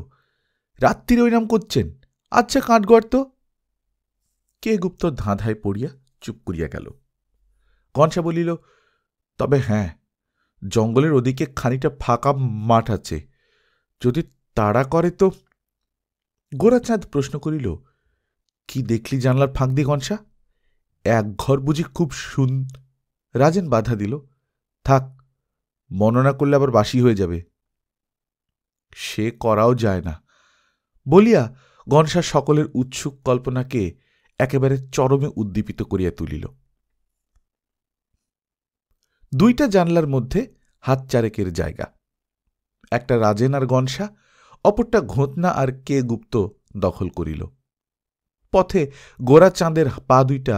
রাত্রিরে ওই নাম করছেন, আচ্ছা কাঠগড় তো। কে গুপ্ত ধাঁধায় পড়িয়া চুপ করিয়া গেল। গনসা বলিল, তবে হ্যাঁ, জঙ্গলের ওদিকে খানিকটা ফাঁকা মাঠ আছে, যদি তাড়া করে তো। গোরাচাঁদ প্রশ্ন করিল, কি দেখলি জানলার ফাঁক দিয়ে গনসা? এক ঘর বুঝি খুব রাজেন বাধা দিল, থাক, বর্ণনা করলে আবার বাসি হয়ে যাবে। সে করাও যায় না বলিয়া গনসা সকলের উৎসুক কল্পনাকে একেবারে চরমে উদ্দীপিত করিয়া তুলিল। 2টা জানলার মধ্যে হাত চারেকের জায়গা, একটা রাজেন আর গনসা, অপরটা ঘটনা আর কে গুপ্ত দখল করিল। পথে গোরাচাঁদের পা 2টা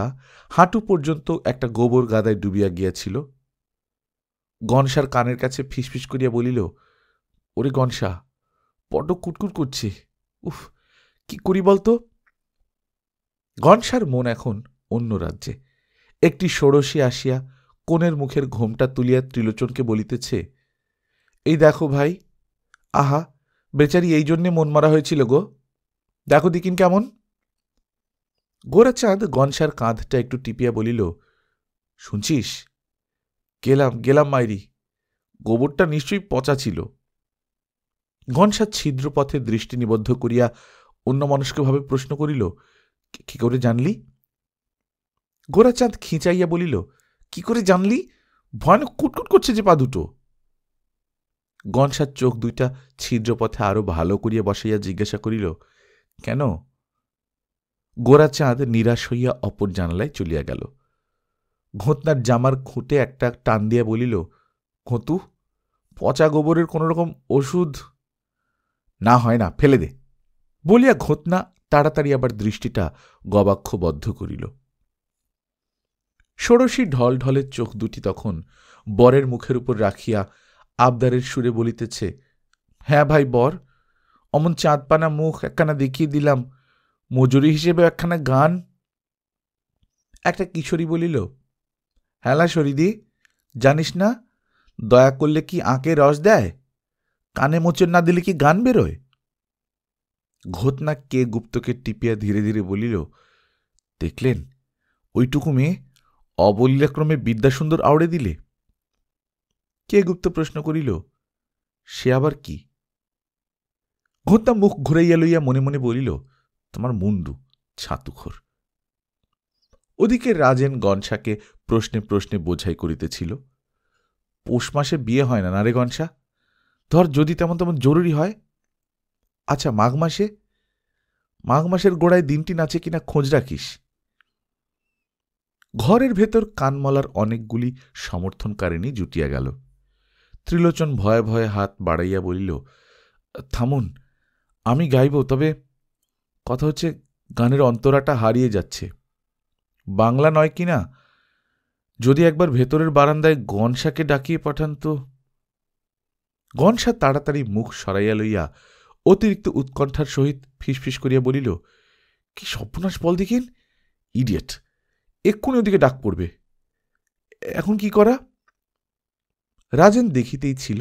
হাঁটু পর্যন্ত একটা গোবর গাদায় ডুবিয়া গিয়াছিল। গনসার কানের কাছে ফিসফিস করিয়া বলিল, ওরে গনসা, বড্ড কুটকুট করছে, উফ, কি করি বলতো? গনসার মন এখন অন্য রাজ্যে। একটি ষোড়শী আসিয়া কোণের মুখের ঘোমটা তুলিয়া ত্রিলোচনকে বলিতেছে, এই দেখো ভাই, আহা, বেচারি এই জন্যে মন মারা হয়েছিল গো, দেখো দিকিন কেমন। গোরাচাঁদ গনসার কাঁধটা একটু টিপিয়া বলিল, শুনছিস, গেলাম গেলাম মাইরি, গোবরটা নিশ্চয়ই পচা ছিল। গনসা ছিদ্রপথে দৃষ্টি নিবদ্ধ করিয়া অন্যমনস্কভাবে প্রশ্ন করিল, কি করে জানলি? গোরাচাঁদ খিঁচাইয়া বলিল, কি করে জানলি? ভয়ানক কুটকুট করছে যে পা 2টো। গনসার চোখ 2টা ছিদ্রপথে আরো ভালো করিয়া বসাইয়া জিজ্ঞাসা করিল, কেন? গোরাচাঁদ নিরাশ হইয়া অপর জানালায় চলিয়া গেল। ঘটনার জামার খুঁটে একটা টান দিয়া বলিল, ঘটু, পচা গোবরের কোন রকম ওষুধ না হয় না, ফেলে দে বলিয়া ঘটনা তাড়াতাড়ি আবার দৃষ্টিটা গবাক্ষবদ্ধ করিল। ষোড়শী ঢল ঢলের চোখ 2টি তখন বরের মুখের উপর রাখিয়া আবদারের সুরে বলিতেছে, হ্যাঁ ভাই বর, অমন চাঁদপানা মুখ একখানা দেখিয়ে দিলাম, মজুরি হিসেবে একখানা গান। একটা কিশোরী বলিল, হ্যালা সরিদি, জানিস না, দয়া করলে কি আঁকে রস দেয়, কানে মোচন না দিলে কি গান বেরোয়? ঘটনা কে গুপ্তকে টিপিয়া ধীরে ধীরে বলিল, দেখলেন, ওইটুকু মেয়ে অবলীলাক্রমে বিদ্যাসুন্দর আওড়ে দিলে। কে গুপ্ত প্রশ্ন করিল, সে আবার কি? ঘটনা মুখ ঘুরাইয়া লইয়া মনে মনে বলিল, তোমার মুন্ডু ছাতুখোর। ওদিকে রাজেন গনসাকে প্রশ্নে প্রশ্নে বোঝাই করিতেছিল, পৌষ মাসে বিয়ে হয় না রে গনসা, ধর যদি তেমন তেমন জরুরি হয়। আচ্ছা মাঘ মাসে, মাঘ মাসের গোড়ায় দিনটি নাচে কিনা খোঁজ রাখিস। ঘরের ভেতর কানমলার অনেকগুলি সমর্থনকারিণী জুটিয়া গেল। ত্রিলোচন ভয়ে ভয়ে হাত বাড়াইয়া বলিল, থামুন, আমি গাইব, তবে কথা হচ্ছে গানের অন্তরাটা হারিয়ে যাচ্ছে, বাংলা নয় কিনা, যদি একবার ভেতরের বারান্দায় গনসাকে ডাকিয়ে পাঠান তো। গনসা তাড়াতাড়ি মুখ সরাইয়া লইয়া অতিরিক্ত উৎকণ্ঠার সহিত ফিসফিস করিয়া বলিল, কি সর্বনাশ বল দেখিন, ইডিয়েট, এক্ষুনি ওদিকে ডাক পড়বে, এখন কি করা? রাজেন দেখিতেই ছিল,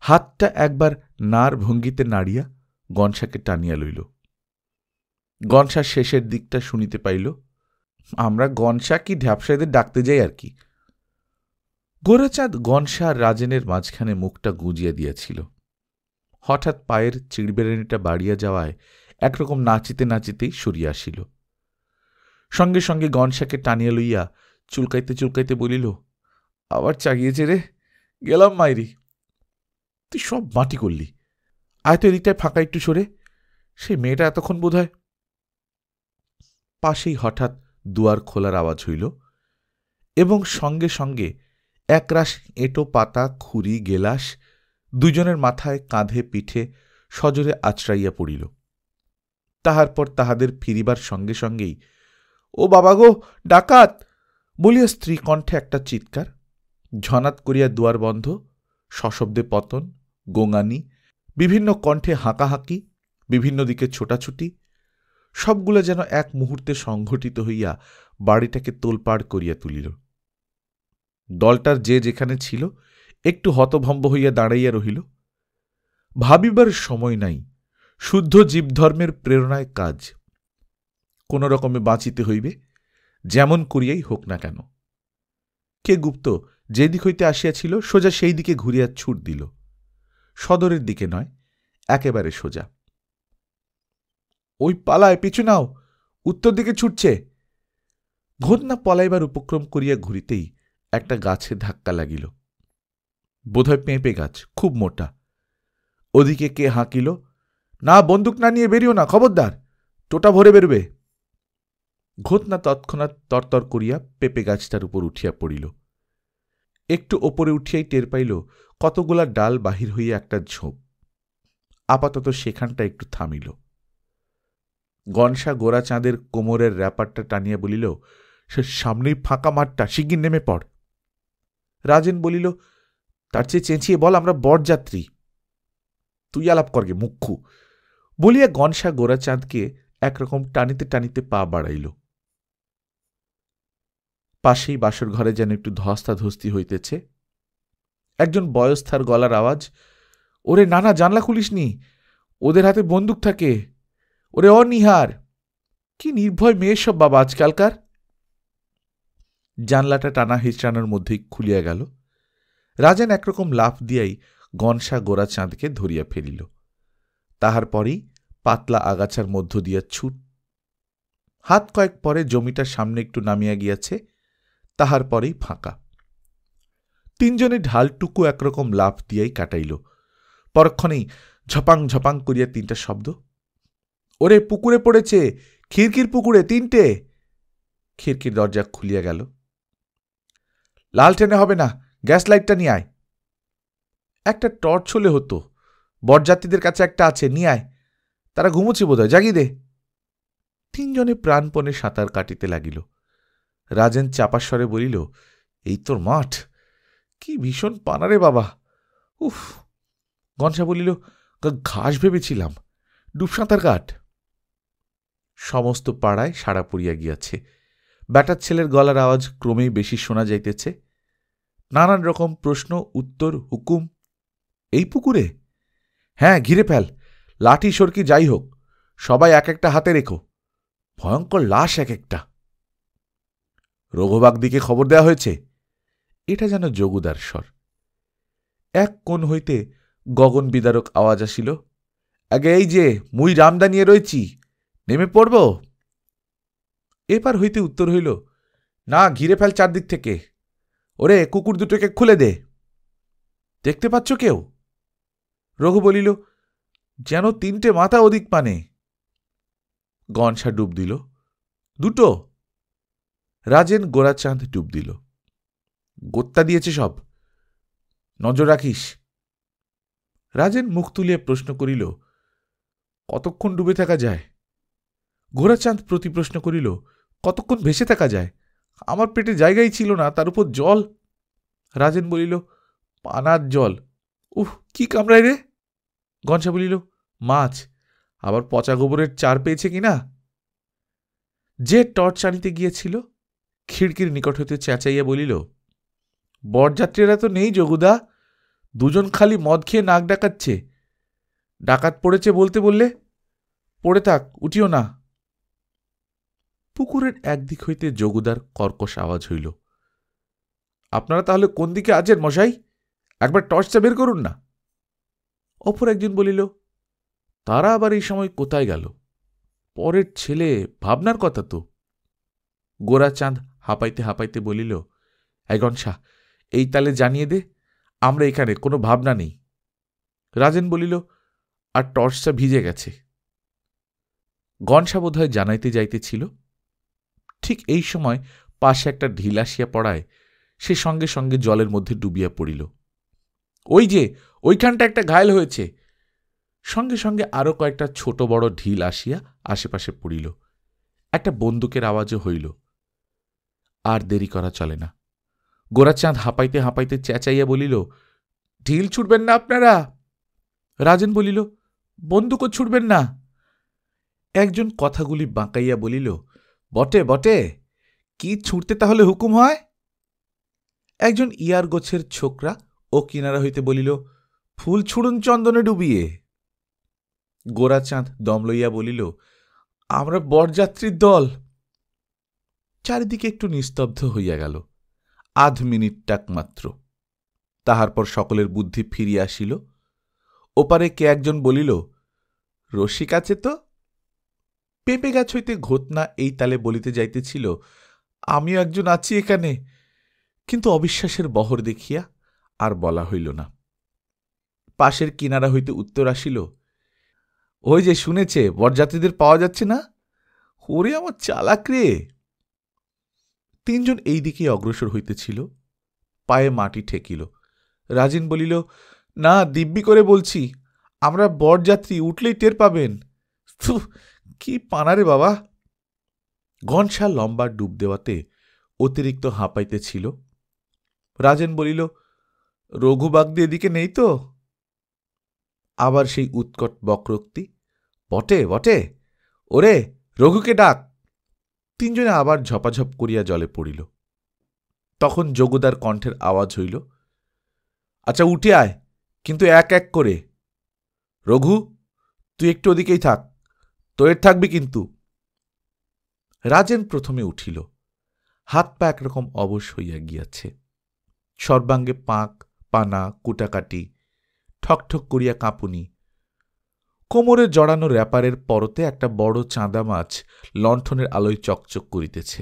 হাতটা একবার নার ভঙ্গিতে নাড়িয়া গনসাকে টানিয়া লইল। গনসা শেষের দিকটা শুনিতে পাইল, আমরা গনসা কি ঢ্যাপসাইদের ডাকতে যাই আর কি। গোরাচাঁদ গনসা আর রাজেনের মাঝখানে মুখটা গুঁজিয়া দিয়াছিল। হঠাৎ পায়ের চিড়বেড়ানিটা বাড়িয়া যাওয়ায় একরকম নাচিতে নাচিতেই সরিয়া আসিল। সঙ্গে সঙ্গে গনসাকে টানিয়া লইয়া চুলকাইতে চুলকাইতে বলিল, আবার চাগিয়েছে রে, গেলাম মাইরি, তুই সব মাটি করলি, আয় তো এদিকটায় ফাঁকা একটু সরে, সেই মেয়েটা এতক্ষণ বোধ হয়। পাশেই হঠাৎ দুয়ার খোলার আওয়াজ হইল, এবং সঙ্গে সঙ্গে একরাশ এঁটো পাতা, খুরি, গেলাস দুজনের মাথায় কাঁধে পিঠে সজোরে আছড়াইয়া পড়িল। তাহার পর তাহাদের ফিরিবার সঙ্গে সঙ্গেই ও বাবা গো, ডাকাত বলিয়া স্ত্রী কণ্ঠে একটা চিৎকার, ঝনাত করিয়া দুয়ার বন্ধ, সশব্দে পতন, গোঙানি, বিভিন্ন কণ্ঠে হাঁকাহাঁকি, বিভিন্ন দিকে ছোটাছুটি, সবগুলো যেন এক মুহূর্তে সংঘটিত হইয়া বাড়িটাকে তোলপাড় করিয়া তুলিল। দলটার যে যেখানে ছিল একটু হতভম্ব হইয়া দাঁড়াইয়া রহিল। ভাবিবার সময় নাই, শুদ্ধ জীবধর্মের প্রেরণায় কাজ। কোন রকমে বাঁচিতে হইবে, যেমন করিয়াই হোক না কেন। কে গুপ্ত যে দিক হইতে আসিয়াছিল সোজা সেই দিকে ঘুরিয়া ছুট দিল। সদরের দিকে নয়, একেবারে সোজা। ওই পালায়, পিছু নাও, উত্তর দিকে ছুটছে। ঘটনা পলাইবার উপক্রম করিয়া ঘুরিতেই একটা গাছে ধাক্কা লাগিল। বোধহয় পেঁপে গাছ, খুব মোটা। ওদিকে কে হাঁকিল, না বন্দুক না নিয়ে বেরিও না, খবরদার, টোটা ভরে বেরোবে। ঘটনা তৎক্ষণাৎ তরতর করিয়া পেঁপে গাছটার উপর উঠিয়া পড়িল। একটু ওপরে উঠিয়াই টের পাইল কতগুলা ডাল বাহির হইয়া একটা ঝোপ। আপাতত সেখানটা একটু থামিল। গনসা গোরাচাঁদের কোমরের র্যাপারটা টানিয়া বলিল, সে সামনেই ফাঁকা মাঠটা, শিগগির নেমে পড়। রাজেন বলিল, তার চেয়ে চেঁচিয়ে বল আমরা বরযাত্রী। তুই আলাপ করগে মুখ্যু বলিয়া গনসা গোরাচাঁদকে একরকম টানিতে টানিতে পা বাড়াইল। পাশেই বাসর ঘরে যেন একটু ধস্তাধস্তি হইতেছে। একজন বয়স্থার গলার আওয়াজ, ওরে নানা জানলা খুলিসনি, ওদের হাতে বন্দুক থাকে। ওরে অনিহার, কি নির্ভয় মেয়ে সব বাবা আজকালকার। জানলাটা টানা হিচড়ানোর মধ্যেই খুলিয়া গেল। রাজেন একরকম লাফ দিয়াই গনসা গোরাচাঁদকে ধরিয়া ফেলিল। তাহার পরেই পাতলা আগাছার মধ্য দিয়া ছুট। হাত কয়েক পরে জমিটার সামনে একটু নামিয়া গিয়াছে, তাহার পরেই ফাঁকা। তিনজনে ঢালটুকু একরকম লাফ দিয়াই কাটাইল। পরক্ষণেই ঝপাং ঝপাং করিয়া তিনটা শব্দ। ওরে পুকুরে পড়েছে, খিড়কির পুকুরে, তিনটে। খিড়কির দরজা খুলিয়া গেল। লালটেনে হবে না, গ্যাস লাইটটা নিয়ে আয়। একটা টর্চ হলে হতো, বরযাত্রীদের কাছে একটা আছে, নিয়ে আয়, তারা ঘুমোচ্ছে বোধহয়, জাগিয়ে দে। তিনজনে প্রাণপণে সাঁতার কাটিতে লাগিল। রাজেন চাপাস্বরে বলিল, এই তোর মাঠ, কি ভীষণ পানারে বাবা, উফ। গনসা বলিল, ঘাস ভেবেছিলাম, ডুব সাঁতার কাট। সমস্ত পাড়ায় সাড়া পড়িয়া গিয়াছে। ব্যাটার ছেলের গলার আওয়াজ ক্রমেই বেশি শোনা যাইতেছে। নানান রকম প্রশ্ন, উত্তর, হুকুম। এই পুকুরে? হ্যাঁ, ঘিরে ফেল, লাঠি সরকি যাই হোক, সবাই এক একটা হাতে রেখো, ভয়ঙ্কর লাশ এক একটা। রঘুবাগ দিকে খবর দেওয়া হয়েছে। এটা যেন যোগুদার স্বর। এক কোণ হইতে গগন বিদারক আওয়াজ আসিল, আগে এই যে মুই রামদা নিয়ে রয়েছি, নেমে পড়ব। এপার হইতে উত্তর হইল, না, ঘিরে ফেল চারদিক থেকে। ওরে কুকুর দুটোকে খুলে দে। দেখতে পাচ্ছ কেউ? রঘু বলিল, যেন তিনটে মাথা ওদিক পানে। গনসা ডুব দিল। দুটো? রাজেন গোরাচাঁদ ডুব দিল। গোত্তা দিয়েছে সব, নজর রাখিস। রাজেন মুখ তুলিয়া প্রশ্ন করিল, কতক্ষণ ডুবে থাকা যায়? গোরাচাঁদ প্রতি প্রশ্ন করিল, কতক্ষণ ভেসে থাকা যায়? আমার পেটে জায়গাই ছিল না, তার উপর জল। রাজেন বলিল, পানার জল, উহ, কি কামড়ায় রে? গনসা বলিল, মাছ, আবার পচা গোবরের চার পেয়েছে কিনা। যে টর্চ আনিতে গিয়েছিল খিড়কির নিকট হইতে চেঁচাইয়া বলিল, বরযাত্রীরা তো নেই যোগুদা, দুজন খালি মদ খেয়ে নাক ডাকাচ্ছে। ডাকাত পড়েছে বলতে বললে, পড়ে থাক, উঠিও না। পুকুরের একদিক হইতে যোগুদার কর্কশ আওয়াজ হইল, আপনারা তাহলে কোন দিকে আছেন মশাই? একবার টর্চটা বের করুন না। অপর একজন বলিল, তারা আবার এই সময় কোথায় গেল? পরের ছেলে, ভাবনার কথা তো। গোরাচাঁদ হাঁপাইতে হাঁপাইতে বলিল, এই গনসা, এই তালে জানিয়ে দে আমরা এখানে, কোনো ভাবনা নেই। রাজেন বলিল, আর টর্চটা ভিজে গেছে। গনসা বোধহয় জানাইতে যাইতেছিল। ঠিক এই সময় পাশে একটা ঢিল আসিয়া পড়ায় সে সঙ্গে সঙ্গে জলের মধ্যে ডুবিয়া পড়িল। ওই যে ওইখানটা একটা ঘায়েল হয়েছে। সঙ্গে সঙ্গে আরও কয়েকটা ছোট বড় ঢিল আসিয়া আশেপাশে পড়িল। একটা বন্দুকের আওয়াজও হইল। আর দেরি করা চলে না। গোরাচাঁদ হাঁপাইতে হাঁপাইতে চেঁচাইয়া বলিল, ঢিল ছুটবেন না আপনারা। রাজেন বলিল, বন্দুকও ছুটবেন না। একজন কথাগুলি বাঁকাইয়া বলিল, বটে বটে, কি ছুটতে তাহলে হুকুম হয়? একজন ইয়ার গোছের ছোকরা ও কিনারা হইতে বলিল, ফুল ছুড়ুন চন্দনে ডুবিয়ে। গোরাচাঁদ দম লইয়া বলিল, আমরা বরযাত্রীর দল। চারিদিকে একটু নিস্তব্ধ হইয়া গেল, আধ মিনিটটাক মাত্র। তাহার পর সকলের বুদ্ধি ফিরিয়া আসিল। ওপারে কে একজন বলিল, রসিক আছে তো? পেঁপে গাছ হইতে ঘোতনা এই তালে বলিতে যাইতেছিল, আমিও একজন আছি এখানে, কিন্তু অবিশ্বাসের বহর দেখিয়া আর বলা হইল না। পাশের কিনারা হইতে উত্তর আসিল, ওই যে শুনেছে বরযাত্রীদের পাওয়া যাচ্ছে না। ওরে আমার চালাক রে। তিনজন এই দিকে অগ্রসর হইতেছিল। পায়ে মাটি ঠেকিল। রাজিন বলিল, না, দিব্যি করে বলছি, আমরা বরযাত্রী, উঠলেই টের পাবেন। কি পানারে বাবা। ঘনশা লম্বা ডুব দেওয়াতে অতিরিক্ত হাঁপাইতেছিল। রাজেন বলিল, রঘুবাগদি এদিকে নেই তো? আবার সেই উৎকট বক্রোক্তি, বটে বটে, ওরে রঘুকে ডাক। তিনজনে আবার ঝপাঝপ করিয়া জলে পড়িল। তখন যোগদার কণ্ঠের আওয়াজ হইল, আচ্ছা উঠে আয়, কিন্তু এক এক করে। রঘু, তুই একটু ওদিকেই থাক, তোর থাকবি কিন্তু। রাজেন প্রথমে উঠিল। হাত পা একরকম অবশ হইয়া গিয়াছে। সর্বাঙ্গে পাক, পানা, কুটাকাটি, ঠকঠক করিয়া কাঁপুনি। কোমরে জড়ানো র্যাপারের পরতে একটা বড় চাঁদা মাছ লণ্ঠনের আলোয় চকচক করিতেছে।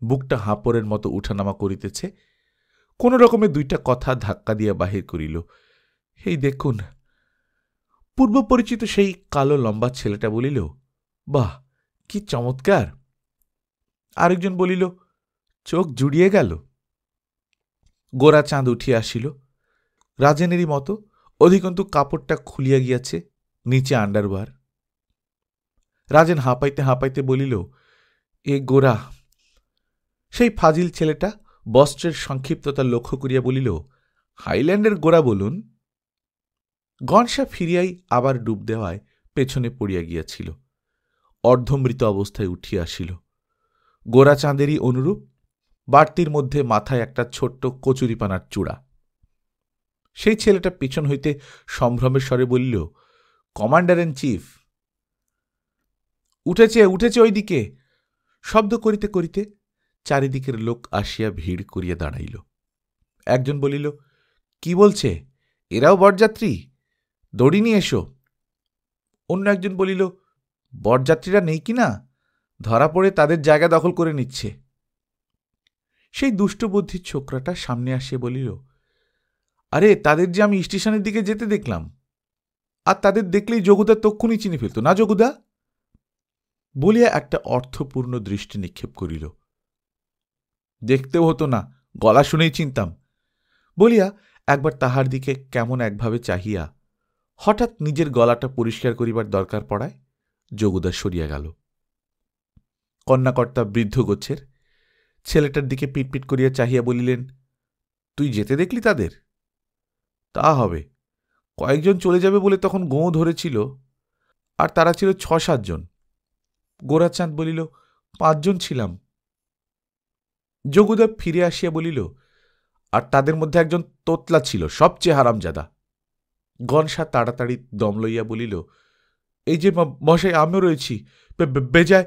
বুকটা হাঁপড়ের মতো উঠানামা করিতেছে। কোন রকমে দুইটা কথা ধাক্কা দিয়া বাহির করিল, এই দেখুন। পূর্ব পরিচিত সেই কালো লম্বা ছেলেটা বলিল, বাহ, কি চমৎকার। আরেকজন বলিল, চোখ জুড়িয়ে গেল। গোরাচাঁদ উঠিয়া আসিল, রাজেনেরই মতো, অধিকন্তু কাপড়টা খুলিয়া গিয়াছে, নিচে আন্ডারওয়ার। রাজেন হাঁপাইতে হাঁপাইতে বলিল, এ গোরা। সেই ফাজিল ছেলেটা বস্ত্রের সংক্ষিপ্ততা লক্ষ্য করিয়া বলিল, হাইল্যান্ডের গোরা বলুন। ঘনশা ফিরিয়াই আবার ডুব দেওয়ায় পেছনে পড়িয়া গিয়াছিল। অর্ধমৃত অবস্থায় উঠিয়া আসিল। গোরাচাঁদেরই অনুরূপ, বাড়তির মধ্যে মাথায় একটা ছোট্ট কচুরিপানার চূড়া। সেই ছেলেটা পিছন হইতে সম্ভ্রমের স্বরে বলিল, কমান্ডার ইন চিফ। উঠেছে উঠেছে ওই দিকে। শব্দ করিতে করিতে চারিদিকের লোক আসিয়া ভিড় করিয়া দাঁড়াইল। একজন বলিল, কি বলছে, এরাও বরযাত্রী? দড়ি নিয়ে এসো। অন্য একজন বলিল, বরযাত্রীরা নেই কিনা, ধরা পড়ে তাদের জায়গা দখল করে নিচ্ছে। সেই দুষ্টবুদ্ধির ছোকরাটা সামনে আসিয়া বলিল, আরে তাদের যে আমি স্টেশনের দিকে যেতে দেখলাম, আর তাদের দেখলেই যোগুদা তক্ষুনি চিনে ফেলত না যোগুদা? বলিয়া একটা অর্থপূর্ণ দৃষ্টি নিক্ষেপ করিল। দেখতেও হতো না, গলা শুনেই চিনতাম। বলিয়া একবার তাহার দিকে কেমন একভাবে চাহিয়া হঠাৎ নিজের গলাটা পরিষ্কার করিবার দরকার পড়ায় যোগুদা সরিয়া গেল। কন্যাকর্তা বৃদ্ধ গোছের ছেলেটার দিকে পিটপিট করিয়া চাহিয়া বলিলেন, তুই যেতে দেখলি তাদের? তা হবে, কয়েকজন চলে যাবে বলে তখন গোঁ ধরেছিল, আর তারা ছিল ৬-৭ জন। গোরাচাঁদ বলিল, ৫ জন ছিলাম। যোগুদা ফিরে আসিয়া বলিল, আর তাদের মধ্যে একজন তোতলা ছিল, সবচেয়ে হারামজাদা। ঘনশা তাড়াতাড়ি দম লইয়া বলিল, এই যে মশাই, আমিও রয়েছি। বেজায়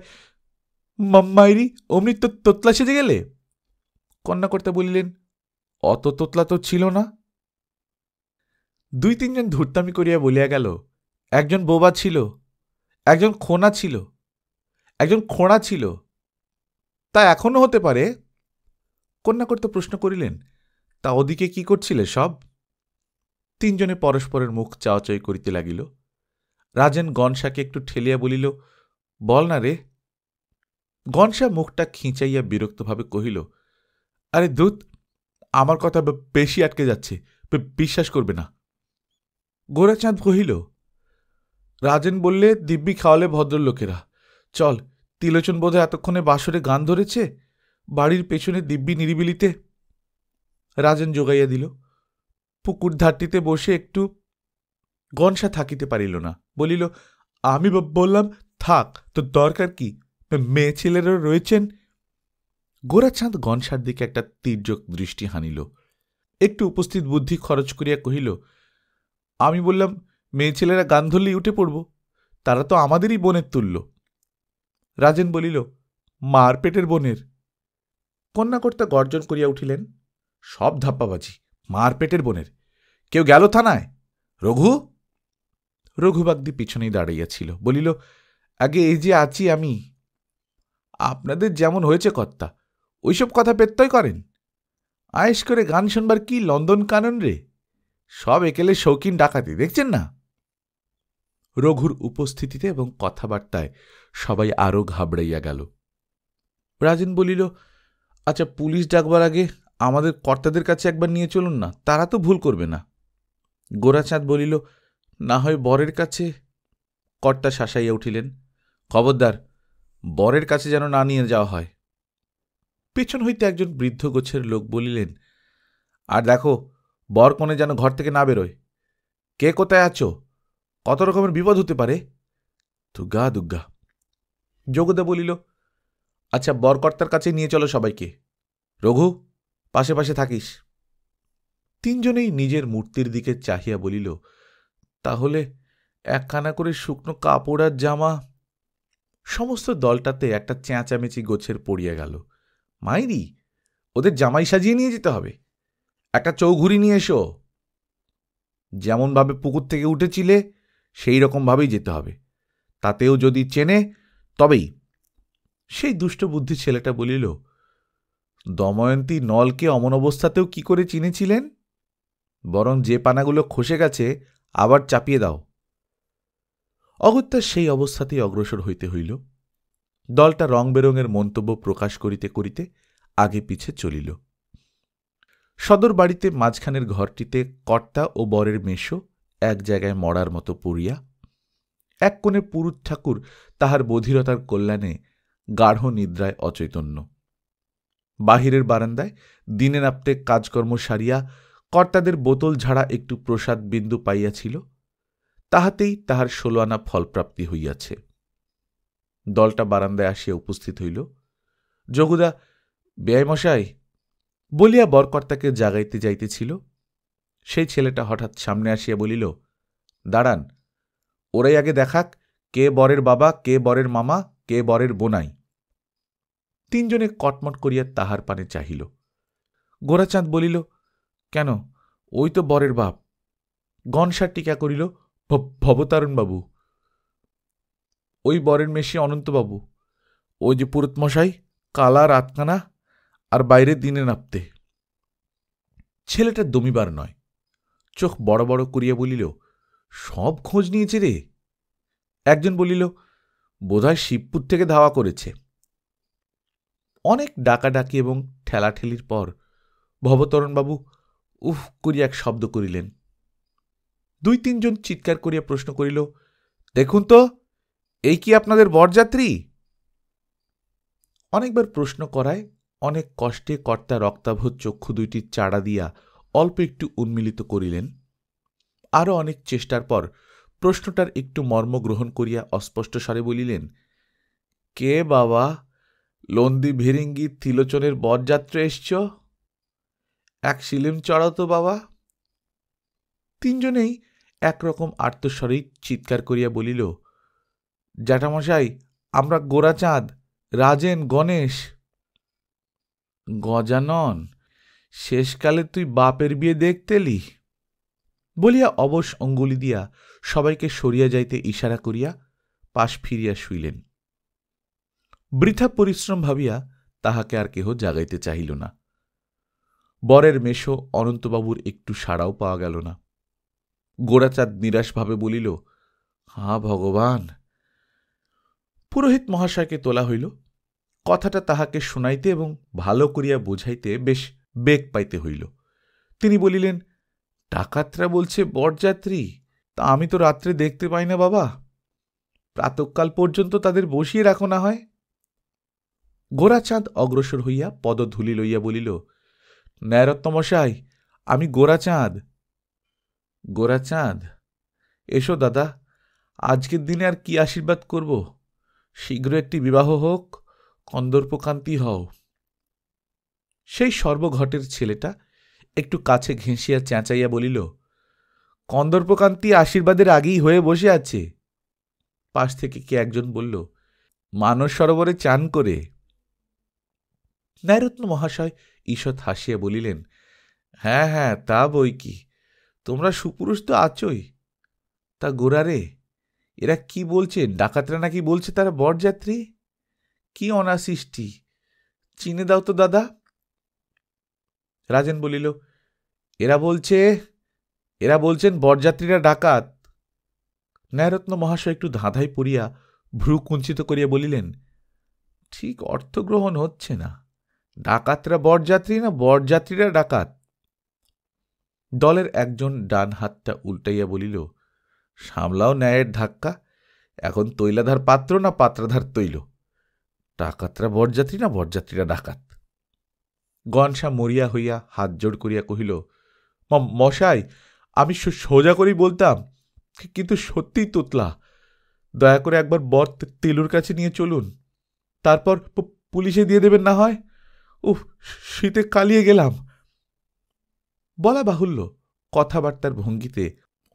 মাইরি, অমনি তো তোতলা সেজে গেলে? কন্যাকর্তা বলিলেন, অত তোতলা তো ছিল না। ২-৩ জন ধূর্তামি করিয়া বলিয়া গেল, একজন বোবা ছিল, একজন খোনা ছিল, একজন খোঁড়া ছিল। তা এখনো হতে পারে। কন্যাকর্তা প্রশ্ন করিলেন, তা ওদিকে কি করছিলে সব? ৩ জনে পরস্পরের মুখ চাওয়াচাই করিতে লাগিল। রাজেন গনশাকে একটু ঠেলিয়া বলিল, বল না রে। গনশা মুখটা খিঁচাইয়া বিরক্তভাবে কহিল, আরে দূত, আমার কথা বেশি আটকে যাচ্ছে, বিশ্বাস করবে না। গোরাচাঁদ কহিল, রাজেন বললে দিব্যি খাওয়ালে ভদ্রলোকেরা। চল, তিলোচন বোধহয় এতক্ষণে বাসরে গান ধরেছে, বাড়ির পেছনে দিব্যি নিরিবিলিতে। রাজেন যোগাইয়া দিল। পুকুর ধারটিতে বসে একটু গনসা থাকিতে পারিল না, বলিল, আমি বললাম থাক, তো দরকার কি, মেয়ে ছেলেরাও রয়েছেন। গোরাচাঁদ গনসার দিকে একটা তীর্যক দৃষ্টি হানিল, একটু উপস্থিত বুদ্ধি খরচ করিয়া কহিল, আমি বললাম মেয়ে ছেলেরা গান ধরলেই উঠে পড়ব, তারা তো আমাদেরই বোনের তুল্য। রাজেন বলিল, মার পেটের বোনের। কন্যাকর্তা গর্জন করিয়া উঠিলেন, সব ধাপ্পাবাজি, মার পেটের বোনের। কেউ গেল থানায়? রঘু? রঘুবাগদি পিছনেই দাঁড়াইয়াছিল, বলিল, আগে এই যে আছি আমি। আপনাদের যেমন হয়েছে কর্তা, ওইসব কথা পেত্তই করেন? আয়েস করে গান শুনবার কি লন্দন কানন রে, সব একেলে শৌখিন ডাকাতি, দেখছেন না? রঘুর উপস্থিতিতে এবং কথাবার্তায় সবাই আরও ঘাবড়াইয়া গেল। রাজেন বলিল, আচ্ছা, পুলিশ ডাকবার আগে আমাদের কর্তাদের কাছে একবার নিয়ে চলুন না, তারা তো ভুল করবে না। গোরাচাঁদ বলিল, না হয় বরের কাছে। কর্তা শাসাইয়া উঠিলেন, খবরদার, বরের কাছে যেন না নিয়ে যাওয়া হয়। পেছন হইতে একজন বৃদ্ধ গোছের লোক বলিলেন, আর দেখো, বর কনে যেন ঘর থেকে না বেরোয়। কে কোথায় আছো? কত রকমের বিপদ হতে পারে। দুগ্গা দুগ্গা। যোগদা বলিল, আচ্ছা, বরকর্তার কাছে নিয়ে চলো সবাইকে। রঘু, পাশে পাশে থাকিস। তিনজনেই নিজের মূর্তির দিকে চাহিয়া বলিল, তাহলে একখানা করে শুকনো কাপড় আর জামা। সমস্ত দলটাতে একটা চেঁচামেচি গোছের পড়িয়া গেল। মাইরি, ওদের জামাই সাজিয়ে নিয়ে যেতে হবে। একটা চৌঘুড়ি নিয়ে এসো। যেমনভাবে পুকুর থেকে উঠেছিলে সেই রকমভাবেই যেতে হবে, তাতেও যদি চেনে তবেই। সেই দুষ্টবুদ্ধি ছেলেটা বলিল, দময়ন্তী নলকে অমন অবস্থাতেও কি করে চিনেছিলেন? বরং যে পানাগুলো খসে গেছে আবার চাপিয়ে দাও। অগত্যা সেই অবস্থাতেই অগ্রসর হইতে হইল। দলটা রং বেরঙের মন্তব্য প্রকাশ করিতে করিতে আগে পিছে চলিল। সদর বাড়িতে মাঝখানের ঘরটিতে কর্তা ও বরের মেশো এক জায়গায় মরার মতো পড়িয়া, এক কোণে পুরুত ঠাকুর তাহার বধিরতার কল্যাণে গাঢ় নিদ্রায় অচৈতন্য। বাহিরের বারান্দায় দিনে নাপতে কাজকর্ম সারিয়া কর্তাদের বোতল ঝাড়া একটু প্রসাদ বিন্দু পাইয়াছিল, তাহাতেই তাহার 16 আনা ফলপ্রাপ্তি হইয়াছে। দলটা বারান্দায় আসিয়া উপস্থিত হইল। যোগুদা, বেয়াইমশাই বলিয়া বরকর্তাকে জাগাইতে যাইতেছিল, সেই ছেলেটা হঠাৎ সামনে আসিয়া বলিল, দাঁড়ান, ওরাই আগে দেখাক কে বরের বাবা, কে বরের মামা, কে বরের বোনাই। তিনজনে কটমট করিয়া তাহার পানে চাহিল। গোরাচাঁদ বলিল, কেন, ওই তো বরের বাপ। গনসার টিকা করিল, ভবতারণবাবু। ওই বরের মেশি অনন্তবাবু। ওই যে পুরুতমশাই, কালা রাতকানা আর বাইরে দিনে নাপতে। ছেলেটা দমিবার নয়, চোখ বড় বড় করিয়া বলিল, সব খোঁজ নিয়েছে রে। একজন বলিল, বোধহয় শিবপুর থেকে ধাওয়া করেছে। অনেক ডাকাডাকি এবং ঠেলাঠেলির পর ভবতরণবাবু উফ করিয়া এক শব্দ করিলেন। দুই তিনজন চিৎকার করিয়া প্রশ্ন করিল, দেখুন তো, এই কি আপনাদের বরযাত্রী? অনেকবার প্রশ্ন করায় অনেক কষ্টে কর্তা রক্তাভ চক্ষু দুইটির চাড়া দিয়া অল্প একটু উন্মিলিত করিলেন। আরও অনেক চেষ্টার পর প্রশ্নটার একটু মর্ম গ্রহণ করিয়া অস্পষ্ট স্বরে বলিলেন, কে বাবা, লন্দি ভিরিঙ্গি তিলোচনের বরযাত্রা এসছ? এক শিলিম চড়াও তো বাবা। তিনজনেই একরকম আর্তস্বরেই চিৎকার করিয়া বলিল, জ্যাঠামশাই, আমরা গোরাচাঁদ, রাজেন, গণেশ। গজানন, শেষকালে তুই বাপের বিয়ে দেখতেলি? বলিয়া অবশ অঙ্গুলি দিয়া সবাইকে সরিয়া যাইতে ইশারা করিয়া পাশ ফিরিয়া শুইলেন। বৃথা পরিশ্রম ভাবিয়া তাহাকে আর কেহ জাগাইতে চাহিল না। বরের মেশো অনন্তবাবুর একটু সাড়াও পাওয়া গেল না। গোরাচাঁদ নিরাশভাবে বলিল, হা ভগবান। পুরোহিত মহাশয়কে তোলা হইল। কথাটা তাহাকে শুনাইতে এবং ভালো করিয়া বুঝাইতে বেশ বেগ পাইতে হইল। তিনি বলিলেন, ডাকাতরা বলছে বরযাত্রী, তা আমি তো রাত্রে দেখতে পাই না বাবা, প্রাতঃকাল পর্যন্ত তাদের বসিয়ে রাখো না হয়। গোরাচাঁদ অগ্রসর হইয়া পদধূলি লইয়া বলিল, ন্যায়রত্নমশাই, আমি গোরাচাঁদ। গোরাচাঁদ, এসো দাদা, আজকের দিনে আর কি আশীর্বাদ করব? শীঘ্র একটি বিবাহ হোক, কন্দর্পকান্তি হও। সেই সর্বঘটের ছেলেটা একটু কাছে ঘেঁষিয়া চেঁচাইয়া বলিল, কন্দর্পকান্তি আশীর্বাদের আগেই হয়ে বসে আছে। পাশ থেকে কে একজন বলল, মানস সরোবরে চান করে। ন্যায়রত্ন মহাশয় ঈষৎ হাসিয়া বলিলেন, হ্যাঁ হ্যাঁ, তা বই কি, তোমরা সুপুরুষ তো আছোই। তা গোরারে, এরা কি বলছে? ডাকাতরা নাকি বলছে তারা বরযাত্রী? কি অনাসৃষ্টি, চিনে দাও তো দাদা। রাজেন বলিল, এরা বলছেন বরযাত্রীরা ডাকাত। ন্যায়রত্ন মহাশয় একটু ধাঁধায় পড়িয়া ভ্রু কুঞ্চিত করিয়া বলিলেন, ঠিক অর্থগ্রহণ হচ্ছে না, ডাকাতরা বরযাত্রী না বরযাত্রীরা ডাকাত? দলের একজন ডান হাতটা উল্টাইয়া বলিল, সামলাও ন্যায়ের ধাক্কা, এখন তৈলাধার পাত্র না পাত্রাধার তৈল? ডাকাতরা বরযাত্রী না বরযাত্রীরা ডাকাত? গনসা মরিয়া হইয়া হাত জোড় করিয়া কহিল, মশাই, আমি সোজা করেই বলতাম, কিন্তু সত্যিই তোতলা, দয়া করে একবার বর তেলুর কাছে নিয়ে চলুন, তারপর পুলিশে দিয়ে দেবেন না হয়। উফ, শীতে কালিয়ে গেলাম। বলা বাহুল্য, কথাবার্তার ভঙ্গিতে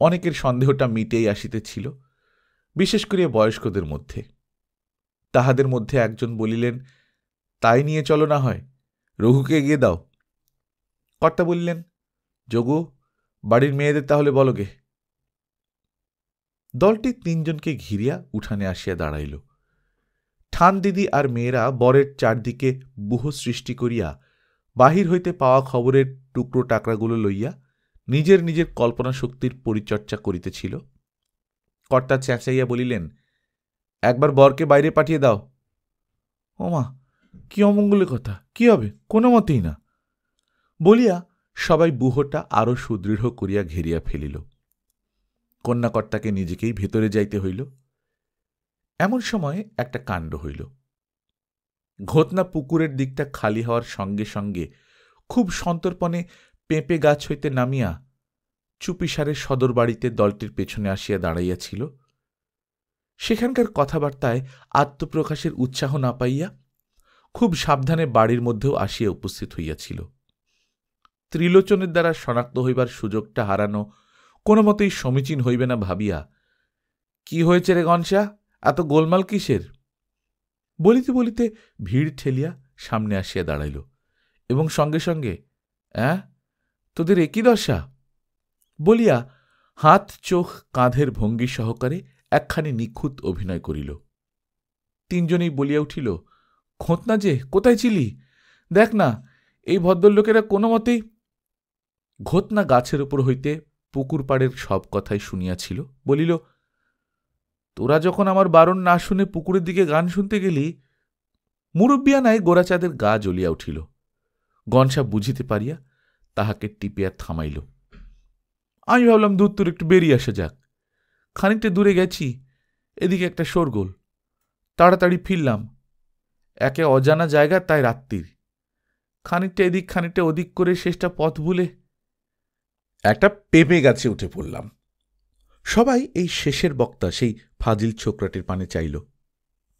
অনেকের সন্দেহটা মিটেই আসিতেছিল, বিশেষ করিয়া বয়স্কদের মধ্যে। তাহাদের মধ্যে একজন বলিলেন, তাই নিয়ে চলো না হয়, রঘুকে এগিয়ে দাও। কর্তা বলিলেন, যোগু, বাড়ির মেয়েদের তাহলে বলগে। দলটি তিনজনকে ঘিরিয়া উঠানে আসিয়া দাঁড়াইল। ঠান দিদি আর মেয়েরা বরের চারদিকে বুহ সৃষ্টি করিয়া বাহির হইতে পাওয়া খবরের টুকরো টাকরাগুলো লইয়া নিজের নিজের কল্পনা শক্তির পরিচর্চা করিতেছিল। কর্তা চেঁচাইয়া বলিলেন, একবার বরকে বাইরে পাঠিয়ে দাও। ওমা, কি অমঙ্গলের কথা, কি হবে? কোনো মতেই না, বলিয়া সবাই বুহটা আরো সুদৃঢ় করিয়া ঘেরিয়া ফেলিল। কন্যাকর্তাকে নিজেকেই ভেতরে যাইতে হইল। এমন সময় একটা কাণ্ড হইল। ঘটনা পুকুরের দিকটা খালি হওয়ার সঙ্গে সঙ্গে খুব সন্তর্পণে পেঁপে গাছ হইতে নামিয়া চুপিসারে সদর বাড়িতে দলটির পেছনে আসিয়া দাঁড়াইয়াছিল। সেখানকার কথাবার্তায় আত্মপ্রকাশের উৎসাহ না পাইয়া খুব সাবধানে বাড়ির মধ্যেও আসিয়া উপস্থিত হইয়াছিল। ত্রিলোচনের দ্বারা শনাক্ত হইবার সুযোগটা হারানো কোনো মতেই সমীচীন হইবে না ভাবিয়া, কি হয়েছে রে গনসা, এত গোলমাল কিসের? বলিতে বলিতে ভিড় ঠেলিয়া সামনে আসিয়া দাঁড়াইল এবং সঙ্গে সঙ্গে, তোদের একই দশা বলিয়া হাত চোখ কাঁধের ভঙ্গি সহকারে একখানি নিখুঁত অভিনয় করিল। তিনজনেই বলিয়া উঠিল, খোঁতনা যে, কোথায় ছিলি? দেখ না, এই ভদ্রলোকেরা কোনো মতেই। ঘোতনা গাছের উপর হইতে পুকুর পাড়ের সব কথাই শুনিয়াছিল, বলিল, তোরা যখন আমার বারণ না শুনে পুকুরের দিকে গান শুনতে গেলি, মুরব্বিয়ানায় গোরাচাঁদের গা জ্বলিয়া উঠিল। গনসা বুঝিতে পারিয়া তাহাকে টিপিয়া থামাইল। আমি ভাবলাম দূর একটু বেরিয়ে আসা যাক। খানিকটা দূরে গেছি, এদিকে একটা শোরগোল, তাড়াতাড়ি ফিরলাম। একে অজানা জায়গা, তাই রাত্রির। খানিকটা এদিক খানিকটা ওদিক করে শেষটা পথ ভুলে একটা পেঁপে গাছে উঠে পড়লাম। সবাই এই শেষের বক্তা সেই ফাজিল ছোকরাটির পানে চাইল।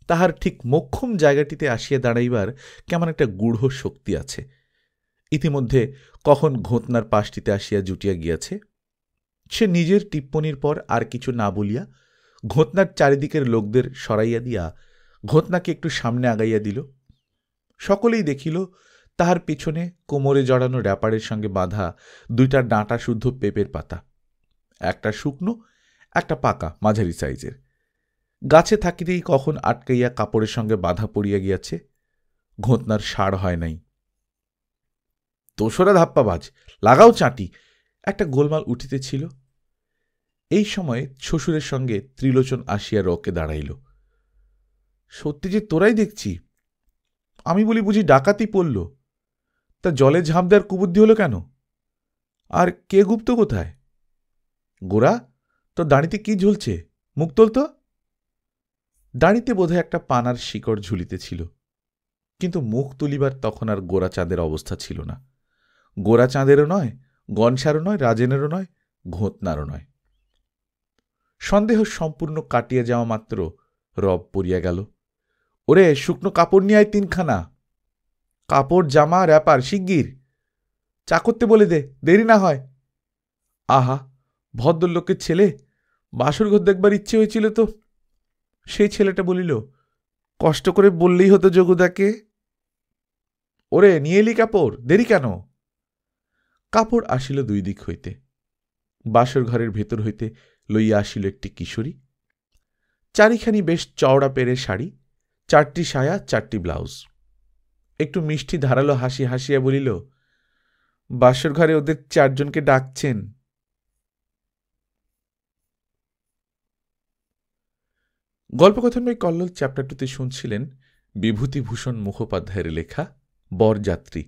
তাহার ঠিক মোক্ষম জায়গাটিতে আসিয়া দাঁড়াইবার কেমন একটা গূঢ় শক্তি আছে। ইতিমধ্যে কখন ঘোতনার পাশটিতে আসিয়া জুটিয়া গিয়াছে। সে নিজের টিপ্পনির পর আর কিছু না বলিয়া ঘোতনার চারিদিকের লোকদের সরাইয়া দিয়া ঘোতনাকে একটু সামনে আগাইয়া দিল। সকলেই দেখিল তাহার পিছনে কোমরে জড়ানো র্যাপারের সঙ্গে বাঁধা দুইটা ডাঁটা শুদ্ধ পেঁপের পাতা, একটা শুকনো, একটা পাকা মাঝারি সাইজের। গাছে থাকিতেই কখন আটকাইয়া কাপড়ের সঙ্গে বাঁধা পড়িয়া গিয়াছে। ঘোতনার সাড় হয় নাই। দোসরা ধাপ্পাবাজ, লাগাও চাঁটি, একটা গোলমাল উঠিতেছিল। এই সময় শ্বশুরের সঙ্গে ত্রিলোচন আসিয়া রকে দাঁড়াইল। সত্যি যে তোরাই দেখছি। আমি বলি বুঝি ডাকাতি পড়ল? তা জলে ঝাঁপ দেওয়ার কুবুদ্ধি হলো কেন? আর কে গুপ্ত কোথায়? গোরা, তোর দাড়িতে কি ঝুলছে? মুখ তোল তো। দাড়িতে বোধহয় একটা পানার শিকড় ঝুলিতেছিল, কিন্তু মুখ তুলিবার তখন আর গোরাচাঁদের অবস্থা ছিল না। গোরাচাঁদেরও নয়, গনসারও নয়, রাজেনেরও নয়, ঘোতনারও নয়। সন্দেহ সম্পূর্ণ কাটিয়া যাওয়া মাত্র রব পড়িয়া গেল। ওরে, শুকনো কাপড় নিয়ে আয় 3খানা। কাপড়, জামা, র্যাপার, শিগগির। চা করতে বলে দে, দেরি না হয়। আহা, ভদ্রলোকের ছেলে, বাসর ঘর দেখবার ইচ্ছে হয়েছিল তো। সেই ছেলেটা বলিল, কষ্ট করে বললেই হতো যোগুদাকে। ওরে, নিয়ে এলি কাপড়, দেরি কেন? কাপড় আসিল 2 দিক হইতে। বাসর ঘরের ভেতর হইতে লইয়া আসিল একটি কিশোরী, 4খানি বেশ চওড়া পেরে শাড়ি, 4টি সায়া, 4টি ব্লাউজ। একটু মিষ্টি ধারালো হাসি হাসিয়া বলিল, বাসর ঘরে ওদের 4জনকে ডাকছেন। গল্পকথনময় কল্লোল চ্যাপ্টার 2তে শুনছিলেন বিভূতিভূষণ মুখোপাধ্যায়ের লেখা বরযাত্রী।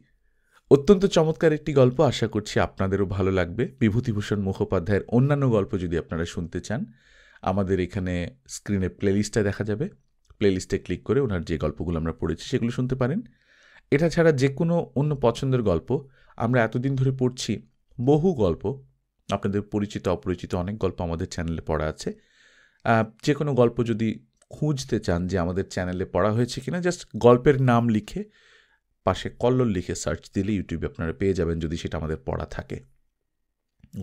অত্যন্ত চমৎকার একটি গল্প, আশা করছি আপনাদেরও ভালো লাগবে। বিভূতিভূষণ মুখোপাধ্যায়ের অন্যান্য গল্প যদি আপনারা শুনতে চান, আমাদের এখানে স্ক্রিনে প্লেলিস্টটা দেখা যাবে। প্লেলিস্টে ক্লিক করে ওনার যে গল্পগুলো আমরা পড়েছি সেগুলো শুনতে পারেন। এটা ছাড়া যে কোনো অন্য পছন্দের গল্প আমরা এতদিন ধরে পড়ছি, বহু গল্প, আপনাদের পরিচিত অপরিচিত অনেক গল্প আমাদের চ্যানেলে পড়া আছে। যে কোনো গল্প যদি খুঁজতে চান যে আমাদের চ্যানেলে পড়া হয়েছে কিনা, জাস্ট গল্পের নাম লিখে পাশে কল্লোল লিখে সার্চ দিলে ইউটিউবে আপনারা পেয়ে যাবেন, যদি সেটা আমাদের পড়া থাকে।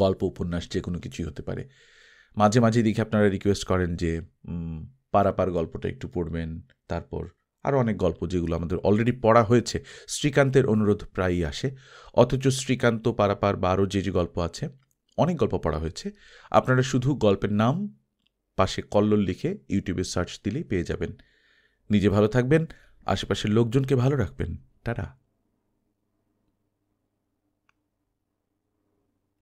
গল্প, উপন্যাস যে কোনো কিছুই হতে পারে। মাঝে মাঝে দেখে আপনারা রিকোয়েস্ট করেন যে পারাপার গল্পটা একটু পড়বেন, তারপর আরও অনেক গল্প যেগুলো আমাদের অলরেডি পড়া হয়েছে। শ্রীকান্তের অনুরোধ প্রায়ই আসে, অথচ শ্রীকান্ত, পারাপার বা আরও যে গল্প আছে, অনেক গল্প পড়া হয়েছে। আপনারা শুধু গল্পের নাম পাশে কল্লোল লিখে ইউটিউবে সার্চ দিলেই পেয়ে যাবেন। নিজে ভালো থাকবেন, আশেপাশের লোকজনকে ভালো রাখবেন। টাটা।